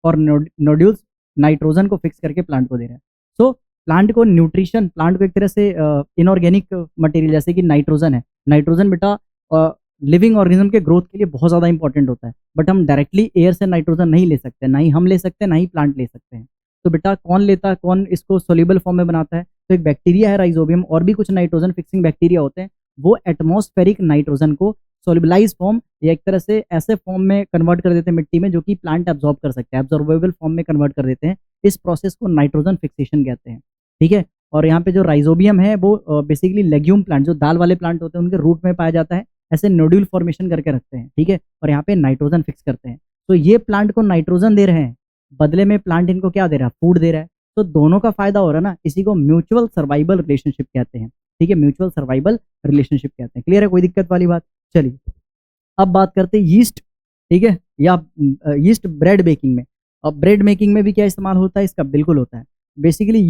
और नोड्यूल्स नाइट्रोजन को फिक्स करके प्लांट को दे रहा है। सो प्लांट को न्यूट्रिशन, प्लांट को एक तरह से इनऑर्गेनिक मटेरियल, जैसे कि नाइट्रोजन है, नाइट्रोजन बेटा लिविंग ऑर्गेनिज्म के ग्रोथ के लिए बहुत ज़्यादा इंपॉर्टेंट होता है, बट हम डायरेक्टली एयर से नाइट्रोजन नहीं ले सकते, ना ही हम ले सकते हैं, ना ही प्लांट ले सकते हैं। तो बेटा कौन लेता है, कौन इसको सोल्यूबल फॉर्म में बनाता है, तो एक बैक्टीरिया है राइजोबियम, और भी कुछ नाइट्रोजन फिक्सिंग बैक्टीरिया होते हैं, वो एटमॉस्फेरिक नाइट्रोजन को सोल्युबलाइज फॉर्म, या एक तरह से ऐसे फॉर्म में कन्वर्ट कर देते हैं मिट्टी में जो कि प्लांट एब्जॉर्ब कर सकते हैं, एब्जॉर्बेबल फॉर्म में कन्वर्ट कर देते हैं। इस प्रोसेस को नाइट्रोजन फिक्सेशन कहते हैं, ठीक है। और यहाँ पे जो राइजोबियम है वो बेसिकली लेग्यूम प्लांट, जो दाल वाले प्लांट होते हैं उनके रूट में पाया जाता है, ऐसे नोड्यूल फॉर्मेशन करके रखते हैं, ठीक है। और यहाँ पे नाइट्रोजन फिक्स करते हैं। तो ये प्लांट को नाइट्रोजन दे रहे हैं, बदले में प्लांट इनको क्या दे रहा है, फूड दे रहा है। तो दोनों का फायदा हो रहा है ना, इसी को म्यूचुअल सर्वाइवल रिलेशनशिप कहते हैं, ठीक है, म्यूचुअल सर्वाइवल रिलेशनशिप कहते हैं। क्लियर है, कोई दिक्कत वाली बात? चलिए अब बात करते हैं यीस्ट, ठीक है, या यीस्ट ब्रेड बेकिंग में। अब ब्रेड मेकिंग में भी क्या इस्तेमाल होता है इसका? बिल्कुल होता है। बेसिकली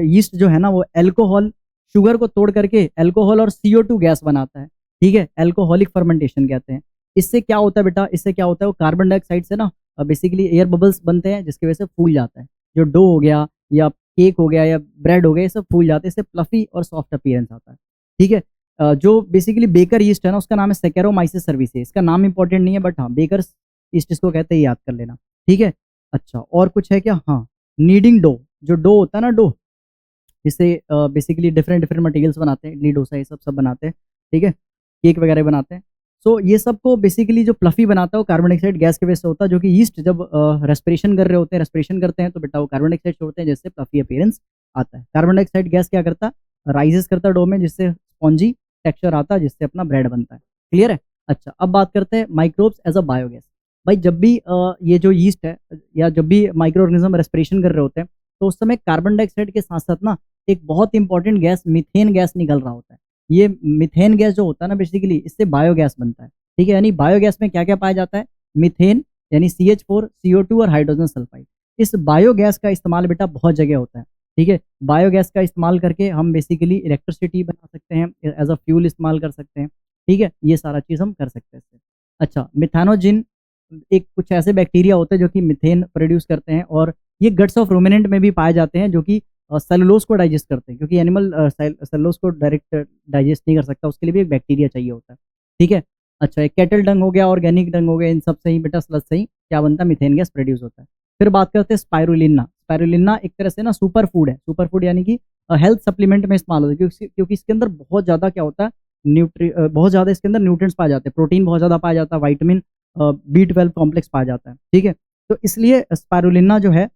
यीस्ट जो है ना वो एल्कोहल, शुगर को तोड़ करके एल्कोहल और CO2 गैस बनाता है, ठीक है, एल्कोहलिक फर्मेंटेशन कहते हैं। इससे क्या होता है बेटा, इससे क्या होता है, वो कार्बन डाइऑक्साइड से ना बेसिकली एयर बबल्स बनते हैं, जिसकी वजह से फूल जाता है। जो डो हो गया या केक हो गया या ब्रेड हो गया, ये सब फूल जाते हैं, इससे फ्लफी और सॉफ्ट अपीयरेंस आता है, ठीक है। जो बेसिकली बेकर यीस्ट है ना उसका नाम है सेकेरोमाइसिस सर्विसेज। इसका नाम इंपॉर्टेंट नहीं है बट हाँ बेकर यीस्ट इसको कहते हैं, याद कर लेना, ठीक है। अच्छा और कुछ है क्या? हाँ, नीडिंग डो, जो डो होता है ना, डो जिससे बेसिकली डिफरेंट डिफरेंट मटेरियल्स बनाते हैं, इडली डोसा ये सब सब बनाते हैं, ठीक है, केक वगैरह बनाते हैं। सो ये सब को बेसिकली जो फ्लफी बनाता है वो कार्बन डाइऑक्साइड गैस की वजह से होता है, जो कि यीस्ट जब रेस्पिरेशन कर रहे होते हैं, रेस्पिरेशन करते हैं तो बेटा वो कार्बन डाइऑक्साइड छोड़ते हैं, जिससे फ्लफी अपीयरेंस आता है। कार्बन डाइऑक्साइड गैस क्या करता है, राइजेस करता है डो में, जिससे स्पॉन्जी टेक्सचर आता है, जिससे अपना ब्रेड बनता है। क्लियर है? अच्छा अब बात करते हैं माइक्रोब्स एज अ बायोगैस। भाई जब भी ये जो यीस्ट है या जब भी माइक्रो ऑर्गेनिज्म रेस्पिरेशन कर रहे होते हैं तो उस समय कार्बन डाइऑक्साइड के साथ साथ ना एक बहुत इंपॉर्टेंट गैस मीथेन गैस निकल रहा होता है। ये मीथेन गैस जो होता है ना बेसिकली इससे बायोगैस बनता है, ठीक है। यानी बायोगैस में क्या क्या पाया जाता है, मीथेन यानी CH4, CO2 और हाइड्रोजन सल्फाइड। इस बायोगैस का इस्तेमाल बेटा बहुत जगह होता है, ठीक है। बायोगैस का इस्तेमाल करके हम बेसिकली इलेक्ट्रिसिटी बना सकते हैं, एज अ फ्यूल इस्तेमाल कर सकते हैं, ठीक है। ये सारा चीज़ हम कर सकते हैं इससे। अच्छा मिथानोजिन एक कुछ ऐसे बैक्टीरिया होते हैं जो कि मिथेन प्रोड्यूस करते हैं, और ये गट्स ऑफ रूमिनेंट में भी पाए जाते हैं, जो कि सेलुलोज को डाइजेस्ट करते हैं, क्योंकि एनिमल सेलुलोज को डायरेक्ट डाइजेस्ट नहीं कर सकता, उसके लिए भी एक बैक्टीरिया चाहिए होता है, ठीक है। अच्छा एक कैटल डंग हो गया, ऑर्गेनिक डंग हो गया, इन सब से ही बेटा स्लज से ही क्या बनता है, मिथेन गैस प्रोड्यूस होता है। फिर बात करते हैं स्पायरुलिना। स्पायरुलिना एक तरह से ना सुपर फूड है, सुपर फूड यानी कि हेल्थ सप्लीमेंट में इस्तेमाल होता है, क्योंकि इसके अंदर बहुत ज़्यादा क्या होता है, बहुत ज़्यादा इसके अंदर न्यूट्रिएंट्स पाए जाते हैं, प्रोटीन बहुत ज़्यादा पाया जाता है, वाइटामिन B12 कॉम्प्लेक्स पाया जाता है, ठीक है। तो इसलिए स्पायरुलिना जो है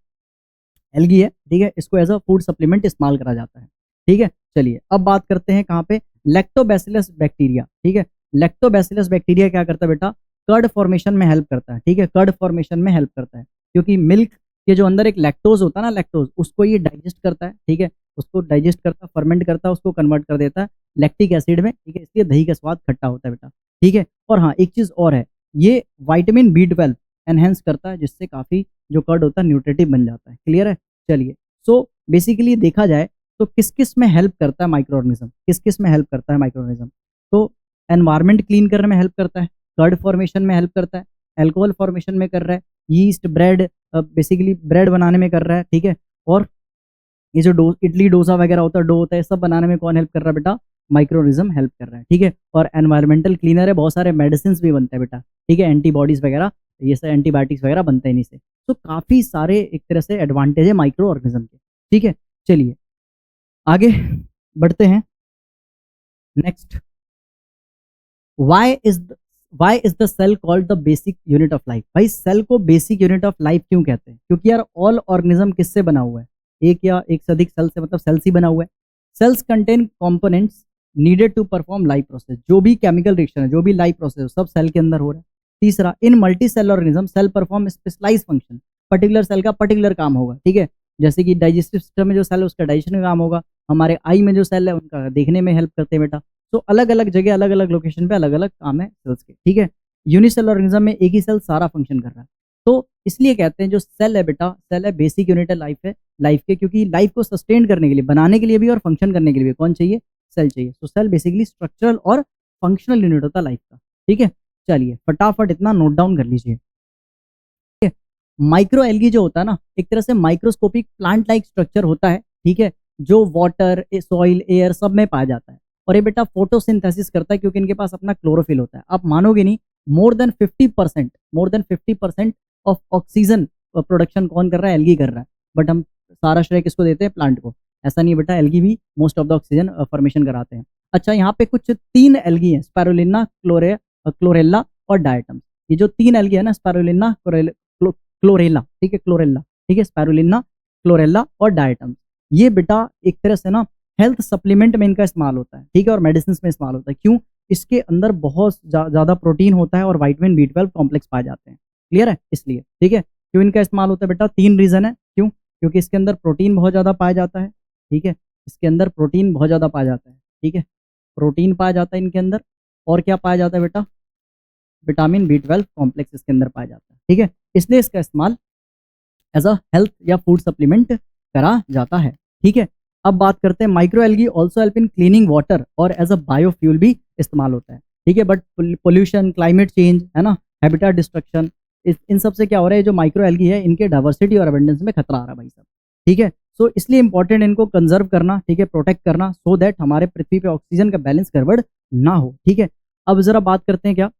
एल्गी है, ठीक है, इसको एज अ फूड सप्लीमेंट इस्तेमाल करा जाता है, ठीक है। चलिए अब बात करते हैं कहाँ पे, लैक्टोबैसिलस बैक्टीरिया, ठीक है। लैक्टोबैसिलस बैक्टीरिया क्या करता है बेटा, कर्ड फॉर्मेशन में हेल्प करता है, ठीक है, कर्ड फॉर्मेशन में हेल्प करता है, क्योंकि मिल्क के जो अंदर एक लैक्टोज होता है ना, लैक्टोज उसको ये डाइजेस्ट करता है, ठीक है, उसको डाइजेस्ट करता है, फर्मेंट करता है, उसको कन्वर्ट कर देता है लैक्टिक एसिड में, ठीक है, इसलिए दही का स्वाद खट्टा होता है बेटा, ठीक है। और हाँ एक चीज़ और है, ये वाइटामिन B12 एनहेंस करता है, जिससे काफ़ी जो कर्ड होता है न्यूट्रिटिव बन जाता है। क्लियर है? चलिए सो बेसिकली देखा जाए तो किस किस में हेल्प करता है माइक्रो ऑर्गेनिज्म, किस किस में हेल्प करता है माइक्रो ऑर्गेनिज्म, तो एनवायरनमेंट क्लीन करने में हेल्प करता है, कर्ड फॉर्मेशन में हेल्प करता है, एल्कोहल फॉर्मेशन में कर रहा है, यीस्ट ब्रेड बेसिकली ब्रेड बनाने में कर रहा है, ठीक है। और ये जो इडली डोसा वगैरह होता है, डो होता है, सब बनाने में कौन हेल्प कर रहा है बेटा, माइक्रो ऑर्गेनिज्म हेल्प कर रहा है, ठीक है। और एनवायरमेंटल क्लीनर है, बहुत सारे मेडिसिन भी बनते हैं बेटा, ठीक है, एंटीबॉडीज वगैरह, ये सब एंटीबायोटिक्स वगैरह बनते हैं इन्हीं से। तो काफ़ी सारे एक तरह से एडवांटेज है माइक्रो ऑर्गेनिज्म के, ठीक है। चलिए आगे बढ़ते हैं। Next, why is the cell called the basic unit of life. भाई सेल को बेसिक यूनिट ऑफ लाइफ क्यों कहते हैं? क्योंकि यार ऑल ऑर्गेनिज्म किससे बना हुआ है, एक या एक से अधिक सेल से, मतलब सेल्स ही बना हुआ है। Cells contain components needed to perform life process. जो भी केमिकल रिएक्शन है, जो भी लाइफ प्रोसेस है, सब सेल के अंदर हो रहा है। तीसरा, in multi cell organism cell perform specialize function. Particular cell का पर्टिकुलर काम होगा, ठीक है। जैसे कि डाइजेस्टिव सिस्टम में जो सेल है उसका डाइजेशन का काम होगा, हमारे आई में जो सेल है उनका देखने में हेल्प करते हैं बेटा। तो अलग अलग जगह अलग अलग लोकेशन पे अलग अलग काम है सेल्स के, ठीक है। यूनिसेल ऑर्गेनिज्म में एक ही सेल सारा फंक्शन कर रहा है, तो इसलिए कहते हैं जो सेल है बेटा, सेल है बेसिक यूनिट है लाइफ के, क्योंकि लाइफ को सस्टेन करने के लिए, बनाने के लिए भी और फंक्शन करने के लिए भी कौन चाहिए, सेल चाहिए। तो सेल बेसिकली स्ट्रक्चरल और फंक्शनल यूनिट होता है लाइफ का, ठीक है। चलिए फटाफट इतना नोट डाउन कर लीजिए। माइक्रो एल्गी जो होता है ना, एक तरह से माइक्रोस्कोपिक प्लांट लाइक स्ट्रक्चर होता है, ठीक है, जो वाटर, सॉइल, एयर सब में पाया जाता है। और ये बेटा फोटोसिंथेसिस करता है, क्योंकि इनके पास अपना क्लोरोफिल होता है। आप मानोगे नहीं, more than 50% of oxygen production कौन कर रहा है, एल्गी कर रहा है। बट हम सारा श्रेय किसको देते हैं, प्लांट को। ऐसा नहीं है बेटा, एल्गी भी most of the oxygen formation कराते हैं। अच्छा यहाँ पे कुछ 3 एल्गी हैं, स्पायरुलिना, क्लोरे क्लोरेला और डायटम्स। ये जो 3 एल्गी है ना, स्पाइरुलिना, क्लोरेला, ठीक है, क्लोरेला, ठीक है, स्पाइरुलिना, क्लोरेला और डायटम्स, ये बेटा एक तरह से ना हेल्थ सप्लीमेंट में इनका इस्तेमाल होता है, ठीक है, और मेडिसिन में इस्तेमाल होता है। क्यों? इसके अंदर बहुत ज़्यादा प्रोटीन होता है और विटामिन B12 कॉम्प्लेक्स पाए जाते हैं। क्लियर है? इसलिए, ठीक है। क्यों इनका इस्तेमाल होता है बेटा? 3 रीज़न है। क्यों? क्योंकि इसके अंदर प्रोटीन बहुत ज़्यादा पाया जाता है, ठीक है, इसके अंदर प्रोटीन बहुत ज़्यादा पाया जाता है, ठीक है, प्रोटीन पाया जाता है इनके अंदर, और क्या पाया जाता है बेटा? विटामिन B12 कॉम्प्लेक्स इसके अंदर पाया जाता है, ठीक है, इसलिए इसका इस्तेमाल एज अ हेल्थ या फूड सप्लीमेंट करा जाता है, ठीक है। अब बात करते हैं micro algae also help in cleaning water और एज अ बायोफ्यूल भी इस्तेमाल होता है, ठीक है। बट पोल्यूशन, क्लाइमेट चेंज है ना, हैबिटेट डिस्ट्रक्शन, इन सब से क्या हो रहा है, जो माइक्रो एल्गी है इनके डाइवर्सिटी और अबंडेंस में खतरा आ रहा है भाई साहब, ठीक है। सो इसलिए इंपॉर्टेंट इनको कंजर्व करना, ठीक है, प्रोटेक्ट करना, सो दैट हमारे पृथ्वी पे ऑक्सीजन का बैलेंस गड़बड़ ना हो, ठीक है। अब जरा बात करते हैं क्या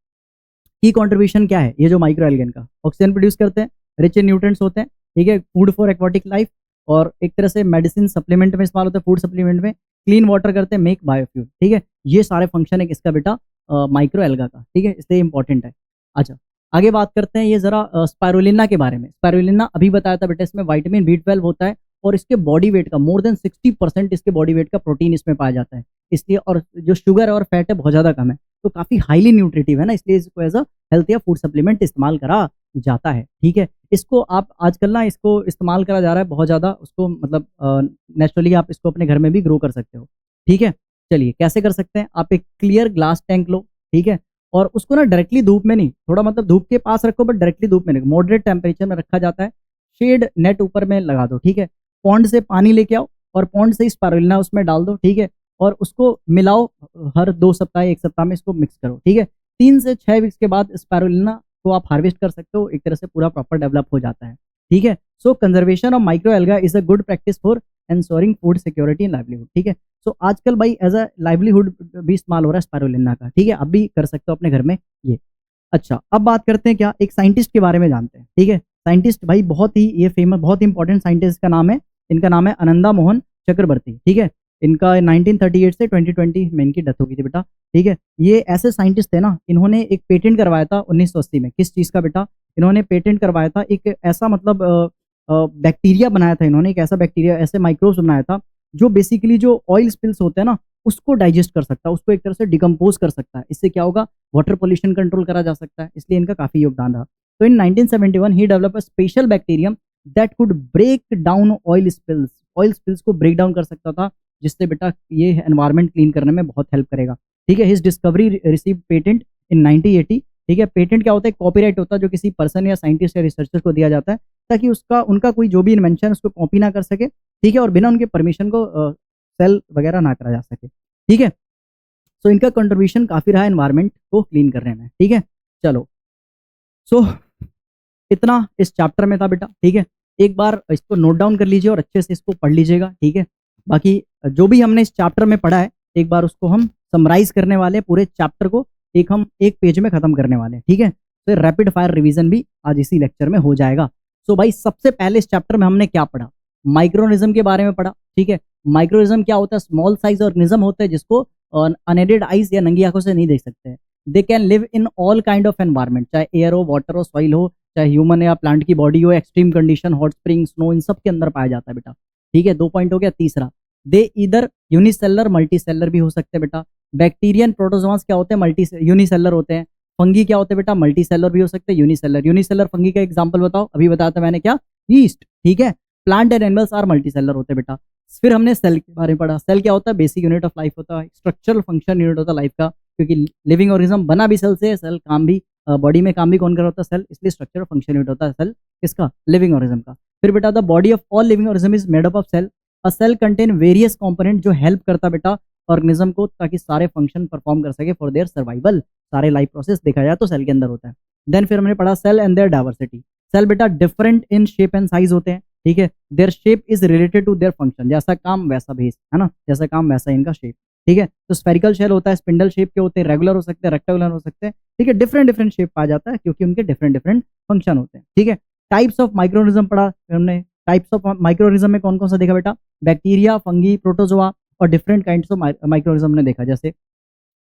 की कंट्रीब्यूशन क्या है ये जो माइक्रो एल्गेन का, ऑक्सीजन प्रोड्यूस करते हैं, रिच इन न्यूट्रिएंट्स होते हैं, ठीक है, फूड फॉर एक्वाटिक लाइफ, और एक तरह से मेडिसिन सप्लीमेंट में इस्तेमाल होता है, फूड सप्लीमेंट में, क्लीन वाटर करते हैं, मेक बायोफ्यूल, ठीक है। ये सारे फंक्शन है किसका बेटा? माइक्रो एल्गा का, ठीक है, इसलिए इंपॉर्टेंट है। अच्छा, आगे बात करते हैं ये जरा स्पाइरुलिना के बारे में। स्पाइरुलिना अभी बताया था बेटा, इसमें विटामिन B12 होता है और इसके बॉडी वेट का मोर देन 60% इसके बॉडी वेट का प्रोटीन इसमें पाया जाता है, इसलिए, और जो शुगर और फैट है बहुत ज़्यादा कम है, तो काफ़ी हाईली न्यूट्रिटिव है ना, इसलिए इसको एज अ हेल्थ या फूड सप्लीमेंट इस्तेमाल करा जाता है, ठीक है। इसको आप आजकल ना इसको इस्तेमाल करा जा रहा है बहुत ज़्यादा, उसको मतलब नेचुरली आप इसको अपने घर में भी ग्रो कर सकते हो, ठीक है। चलिए कैसे कर सकते हैं? आप एक क्लियर ग्लास टैंक लो, ठीक है, और उसको ना डायरेक्टली धूप में नहीं, थोड़ा मतलब धूप के पास रखो, बट डायरेक्टली धूप में नहीं, मॉडरेट टेम्परेचर में रखा जाता है, शेड नेट ऊपर में लगा दो, ठीक है। पॉन्ड से पानी लेके आओ और पॉन्ड से स्पाइरुलिना उसमें डाल दो, ठीक है, और उसको मिलाओ, हर 2 सप्ताह 1 सप्ताह में इसको मिक्स करो, ठीक है। 3 से 6 वीक्स के बाद स्पाइरुलिना को आप हार्वेस्ट कर सकते हो, एक तरह से पूरा प्रॉपर डेवलप हो जाता है, ठीक है। So conservation of micro alga is a good practice for ensuring food security and livelihood, ठीक है। सो आजकल भाई एज अ लाइवलीहुड भी इस्तेमाल हो रहा है स्पाइरुलिना का, ठीक है, आप भी कर सकते हो अपने घर में ये। अच्छा, अब बात करते हैं क्या, एक साइंटिस्ट के बारे में जानते हैं, ठीक है। साइंटिस्ट भाई बहुत ही ये फेमस, बहुत इंपॉर्टेंट साइंटिस्ट का नाम है, इनका नाम है आनंदा मोहन चक्रवर्ती, ठीक है। इनका 1938 से 2020 में इनकी डेथ हो गई थी बेटा, ठीक है। ये ऐसे साइंटिस्ट थे ना, इन्होंने एक पेटेंट करवाया था 1980 में, किस चीज़ का बेटा? इन्होंने पेटेंट करवाया था एक ऐसा मतलब बैक्टीरिया बनाया था इन्होंने, एक ऐसा बैक्टीरिया, ऐसे माइक्रोब्स बनाया था जो बेसिकली जो ऑयल स्पिल्स होते हैं ना उसको डाइजेस्ट कर सकता है, उसको एक तरह से डिकम्पोज कर सकता है, इससे क्या होगा, वाटर पोल्यूशन कंट्रोल करा जा सकता है, इसलिए इनका काफ़ी योगदान रहा। तो in 1971 he develop a special bacterium that could break down oil spills को ब्रेक डाउन कर सकता था, जिससे बेटा ये एनवायरनमेंट क्लीन करने में बहुत हेल्प करेगा, ठीक है। हिज डिस्कवरी रिसीव पेटेंट इन 1980, ठीक है। पेटेंट क्या होता है? कॉपीराइट होता है जो किसी पर्सन या साइंटिस्ट या रिसर्चर को दिया जाता है, ताकि उसका उनका कोई जो भी इन्वेंशन उसको कॉपी ना कर सके, ठीक है, और बिना उनके परमिशन को सेल वगैरह ना करा जा सके, ठीक है। सो इनका कंट्रीब्यूशन काफ़ी रहा एनवायरनमेंट को क्लीन करने में, ठीक है। चलो, सो इतना इस चैप्टर में था बेटा, ठीक है। एक बार इसको नोट डाउन कर लीजिए और अच्छे से इसको पढ़ लीजिएगा, ठीक है। बाकी जो भी हमने इस चैप्टर में पढ़ा है, एक बार उसको हम समराइज करने वाले हैं, पूरे चैप्टर को हम एक पेज में खत्म करने वाले हैं, ठीक है। तो रैपिड फायर रिवीजन भी आज इसी लेक्चर में हो जाएगा। सो भाई सबसे पहले इस चैप्टर में हमने क्या पढ़ा? माइक्रोनिज्म के बारे में पढ़ा, ठीक है। माइक्रोनिज्म क्या होता है? स्मॉल साइज ऑर्गेनिज्म होता है जिसको अनएडेड आइज या नंगी आंखों से नहीं देख सकते। They can live in all kind of environment, चाहे एयर हो, वाटर हो, सॉइल हो, चाहे ह्यूमन या प्लांट की बॉडी हो, extreme condition, hot spring, snow, इन सब के अंदर पाया जाता है बेटा, ठीक है। 2 पॉइंट हो गया। तीसरा, दे इधर यूनिसेलर मल्टी सेलर भी हो सकते हैं बेटा। बैक्टीरियन प्रोटोजोआस क्या होते हैं? मल्टी यूनिसेलर होते हैं। फंगी क्या होते हैं बेटा? मल्टी सेलर भी हो सकते हैं, यूनिसेलर फंगी का एग्जाम्पल बताओ? अभी बताया था मैंने, क्या? यीस्ट, ठीक है। Plant and animals are multicellular होते हैं बेटा। फिर हमने सेल के बारे में पढ़ा। सेल क्या होता है? बेसिक यूनिट ऑफ लाइफ होता है, स्ट्रक्चरल फंक्शन यूनिट होता है लाइफ का, क्योंकि लिविंग ऑर्गेनिज्म बना भी सेल से, सेल काम भी बॉडी में काम भी कौन कर रहा होता है? सेल, इसलिए स्ट्रक्चरल फंक्शन यूनिट होता है सेल किसका? लिविंग ऑर्गेनिज्म का। फिर बेटा the body of all living organism is made up of cell. A cell contain various component जो हेल्प करता बेटा ऑर्गेनिज्म को, ताकि सारे फंक्शन परफॉर्म कर सके फॉर देयर सर्वाइवल। सारे लाइफ प्रोसेस देखा जाए तो सेल के अंदर होता है। देन फिर हमने पढ़ा cell and their diversity. Cell बेटा different in shape and size होते हैं, ठीक है। Their shape is related to their function, जैसा काम वैसा भेस, है ना, जैसा काम वैसा इनका शेप, ठीक है। तो स्फेरिकल शेल होता है, स्पिंडल शेप के होते हैं, रेगुलर हो सकते हैं, रेक्टेंगुलर हो सकते हैं, ठीक है। डिफरेंट डिफरेंट शेप पाया जाता है क्योंकि उनके डिफरेंट डिफरेंट फंक्शन होते हैं, ठीक है। टाइप्स ऑफ माइक्रोनिज्म पढ़ा हमने। टाइप्स ऑफ माइक्रोनिज्म में कौन कौन सा देखा बेटा? बैक्टीरिया, फंगी, प्रोटोजोआ और डिफरेंट काइंड्स ऑफ माइक्रोनिज्म ने देखा, जैसे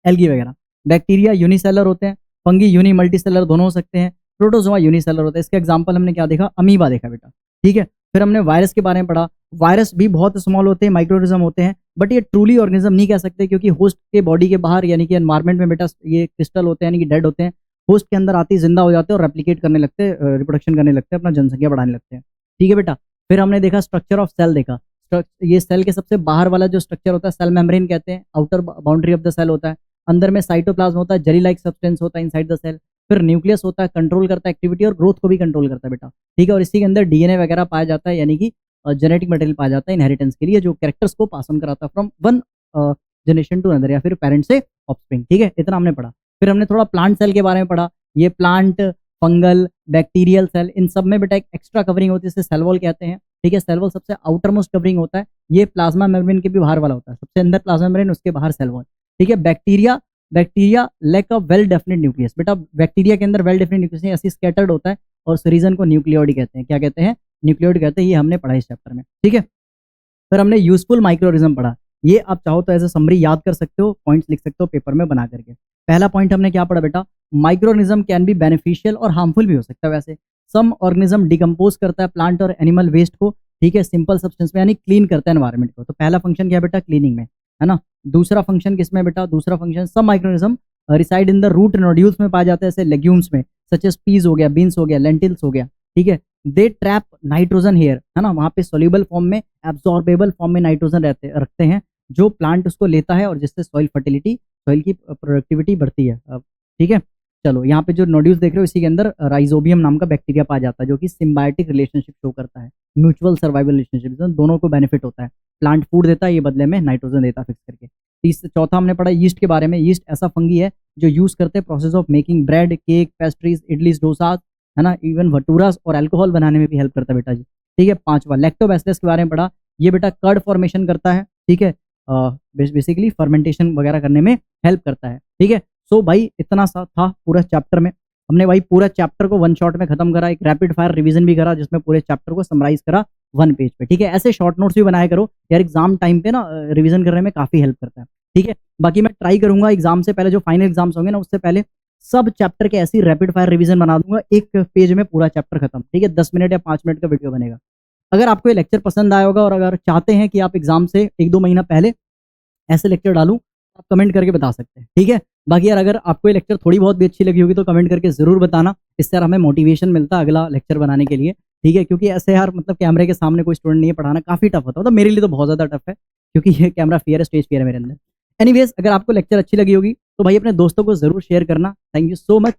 एल्गी वगैरह। बैक्टीरिया यूनिसेलर होते हैं, फंगी यूनी मल्टीसेलर दोनों हो सकते हैं, प्रोटोजोआ यूनिसेलर होता है। इसका एग्जांपल हमने क्या देखा, अमीबा देखा बेटा, ठीक है। फिर हमने वायरस के बारे में पढ़ा, वायरस भी बहुत स्मॉल होते हैं, माइक्रोऑर्गेनिज्म होते हैं, बट ये ट्रूली ऑर्गेनिज्म नहीं कह सकते क्योंकि होस्ट के बॉडी के बाहर यानी कि एनवायरमेंट में बेटा ये क्रिस्टल होते हैं यानी कि डेड होते हैं, होस्ट के अंदर आते ही जिंदा हो जाते हैं और रेप्लिकेट करने लगते हैं, रिप्रोडक्शन करने लगते हैं, अपना जनसंख्या बढ़ाने लगते हैं, ठीक है बेटा। फिर हमने देखा स्ट्रक्चर ऑफ सेल देखा, ये सेल के सबसे बाहर वाला जो स्ट्रक्चर होता है सेल मेम्ब्रेन कहते हैं, outer boundary of the cell होता है, अंदर में साइटोप्लाज्म होता है, जेली लाइक सब्सटेंस होता है इनसाइड द सेल, फिर न्यूक्लियस होता है, कंट्रोल करता है एक्टिविटी और ग्रोथ को भी कंट्रोल करता है बेटा, ठीक है। और इसी के अंदर डीएनए वगैरह पाया जाता है यानी कि जेनेटिक मटेरियल पाया जाता है इनहेरिटेंस के लिए, जो कैरेक्टर्स को पास ऑन कराता है from one generation to another या फिर पेरेंट से ऑफस्प्रिंग, ठीक है। इतना हमने पढ़ा। फिर हमने थोड़ा प्लांट सेल के बारे में पढ़ा, ये प्लांट, फंगल, बैक्टीरियल सेल, इन सब में बेटा एक एक्स्ट्रा कवरिंग होती है, इसे सेल वॉल कहते हैं, ठीक है। सेल वॉल सबसे आउटर मोस्ट कवरिंग होता है, ये प्लाज्मा मेम्ब्रेन के भी बाहर वाला होता है, सबसे अंदर प्लाज्मा मेम्ब्रेन, उसके बाहर सेल वॉल, ठीक है। Bacteria, bacteria lack a well definite nucleus, बेटा बैक्टीरिया के अंदर वेल डेफिनेट न्यूक्लियस नहीं, ऐसी स्कैटर्ड होता है और उस रीजन को न्यूक्लियोइड कहते हैं, क्या कहते हैं, न्यूक्लियोइड कहते हैं, ये हमने पढ़ा इस चैप्टर में, ठीक है। फिर हमने यूजफुल माइक्रोऑर्गेनिज्म पढ़ा, ये आप चाहो तो ऐसे समरी याद कर सकते हो, पॉइंट्स लिख सकते हो पेपर में बना करके। पहला पॉइंट हमने क्या पढ़ा बेटा, माइक्रोऑर्गेनिज्म कैन बी बेनिफिशियल और हार्मफुल भी हो सकता है। वैसे सम ऑर्गेनिज्म डिकम्पोज करता है प्लांट और एनिमल वेस्ट को, ठीक है, सिंपल सब्सटेंस में यानी क्लीन करता है एनवायरनमेंट को, तो पहला फंक्शन क्या बेटा, क्लीनिंग में, है ना। दूसरा फंक्शन किसमें बेटा, दूसरा function some microorganism reside in the root nodules में पाया जाता है, जैसे लेग्यूम्स में, सच एस पीज हो गया, बीन्स हो गया, लेंटिल्स हो गया, ठीक है। दे ट्रैप नाइट्रोजन हेयर, है ना, वहां पे सोल्यूबल फॉर्म में, एब्जॉर्बेबल फॉर्म में नाइट्रोजन रखते हैं, जो प्लांट उसको लेता है और जिससे सॉइल फर्टिलिटी, सॉइल की प्रोडक्टिविटी बढ़ती है, ठीक है। चलो यहाँ पे जो नोड्यूल्स देख रहे हो इसी के अंदर राइजोबियम नाम का बैक्टीरिया पाया जाता है, जो कि सिम्बायोटिक रिलेशनशिप शो करता है, म्यूचुअल सर्वाइवल रिलेशनशिप, दोनों को बेनिफिट होता है, प्लांट फूड देता है, ये बदले में नाइट्रोजन देता है फिक्स करके। चौथा हमने पढ़ा यीस्ट के बारे में, यीस्ट ऐसा फंगी है जो यूज करते हैं process of making bread, cake, pastries, idlis, dosas, है ना, इवन भटूरास और अल्कोहल बनाने में भी हेल्प करता है बेटा जी, ठीक है। पांचवा लैक्टोबैसिलस के बारे में पढ़ा, ये बेटा कर्ड फॉर्मेशन करता है, ठीक है, बेसिकली फर्मेंटेशन वगैरह करने में हेल्प करता है, ठीक है। सो भाई इतना सा था पूरा चैप्टर में, हमने भाई पूरा चैप्टर को वन शॉट में खत्म करा, एक रैपिड फायर रिवीजन भी करा जिसमें पूरे चैप्टर को समराइज करा वन पेज पे, ठीक है। ऐसे शॉर्ट नोट्स भी बनाया करो यार, एग्जाम टाइम पे ना रिवीजन करने में काफी हेल्प करता है, ठीक है। बाकी मैं ट्राई करूंगा एग्जाम से पहले, जो फाइनल एग्जाम्स होंगे ना उससे पहले सब चैप्टर के ऐसी रैपिड फायर रिवीजन बना दूंगा, एक पेज में पूरा चैप्टर खत्म, ठीक है। 10 मिनट या 5 मिनट का वीडियो बनेगा। अगर आपको ये लेक्चर पसंद आया होगा और अगर चाहते हैं कि आप एग्जाम से 1-2 महीना पहले ऐसे लेक्चर डालूं, आप कमेंट करके बता सकते हैं, ठीक है। बाकी यार अगर आपको ये लेक्चर थोड़ी बहुत भी अच्छी लगी होगी तो कमेंट करके जरूर बताना, इससे यार हमें मोटिवेशन मिलता है अगला लेक्चर बनाने के लिए, ठीक है। क्योंकि ऐसे यार मतलब कैमरे के सामने कोई स्टूडेंट नहीं है, पढ़ाना काफी टफ होता है, मतलब मेरे लिए तो बहुत ज्यादा टफ है क्योंकि ये कैमरा फियर है, स्टेज फियर है मेरे अंदर। एनीवेज अगर आपको लेक्चर अच्छी लगी होगी तो भाई अपने दोस्तों को जरूर शेयर करना। थैंक यू सो मच,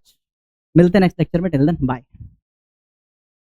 मिलते हैं नेक्स्ट लेक्चर में, टिल देन बाय।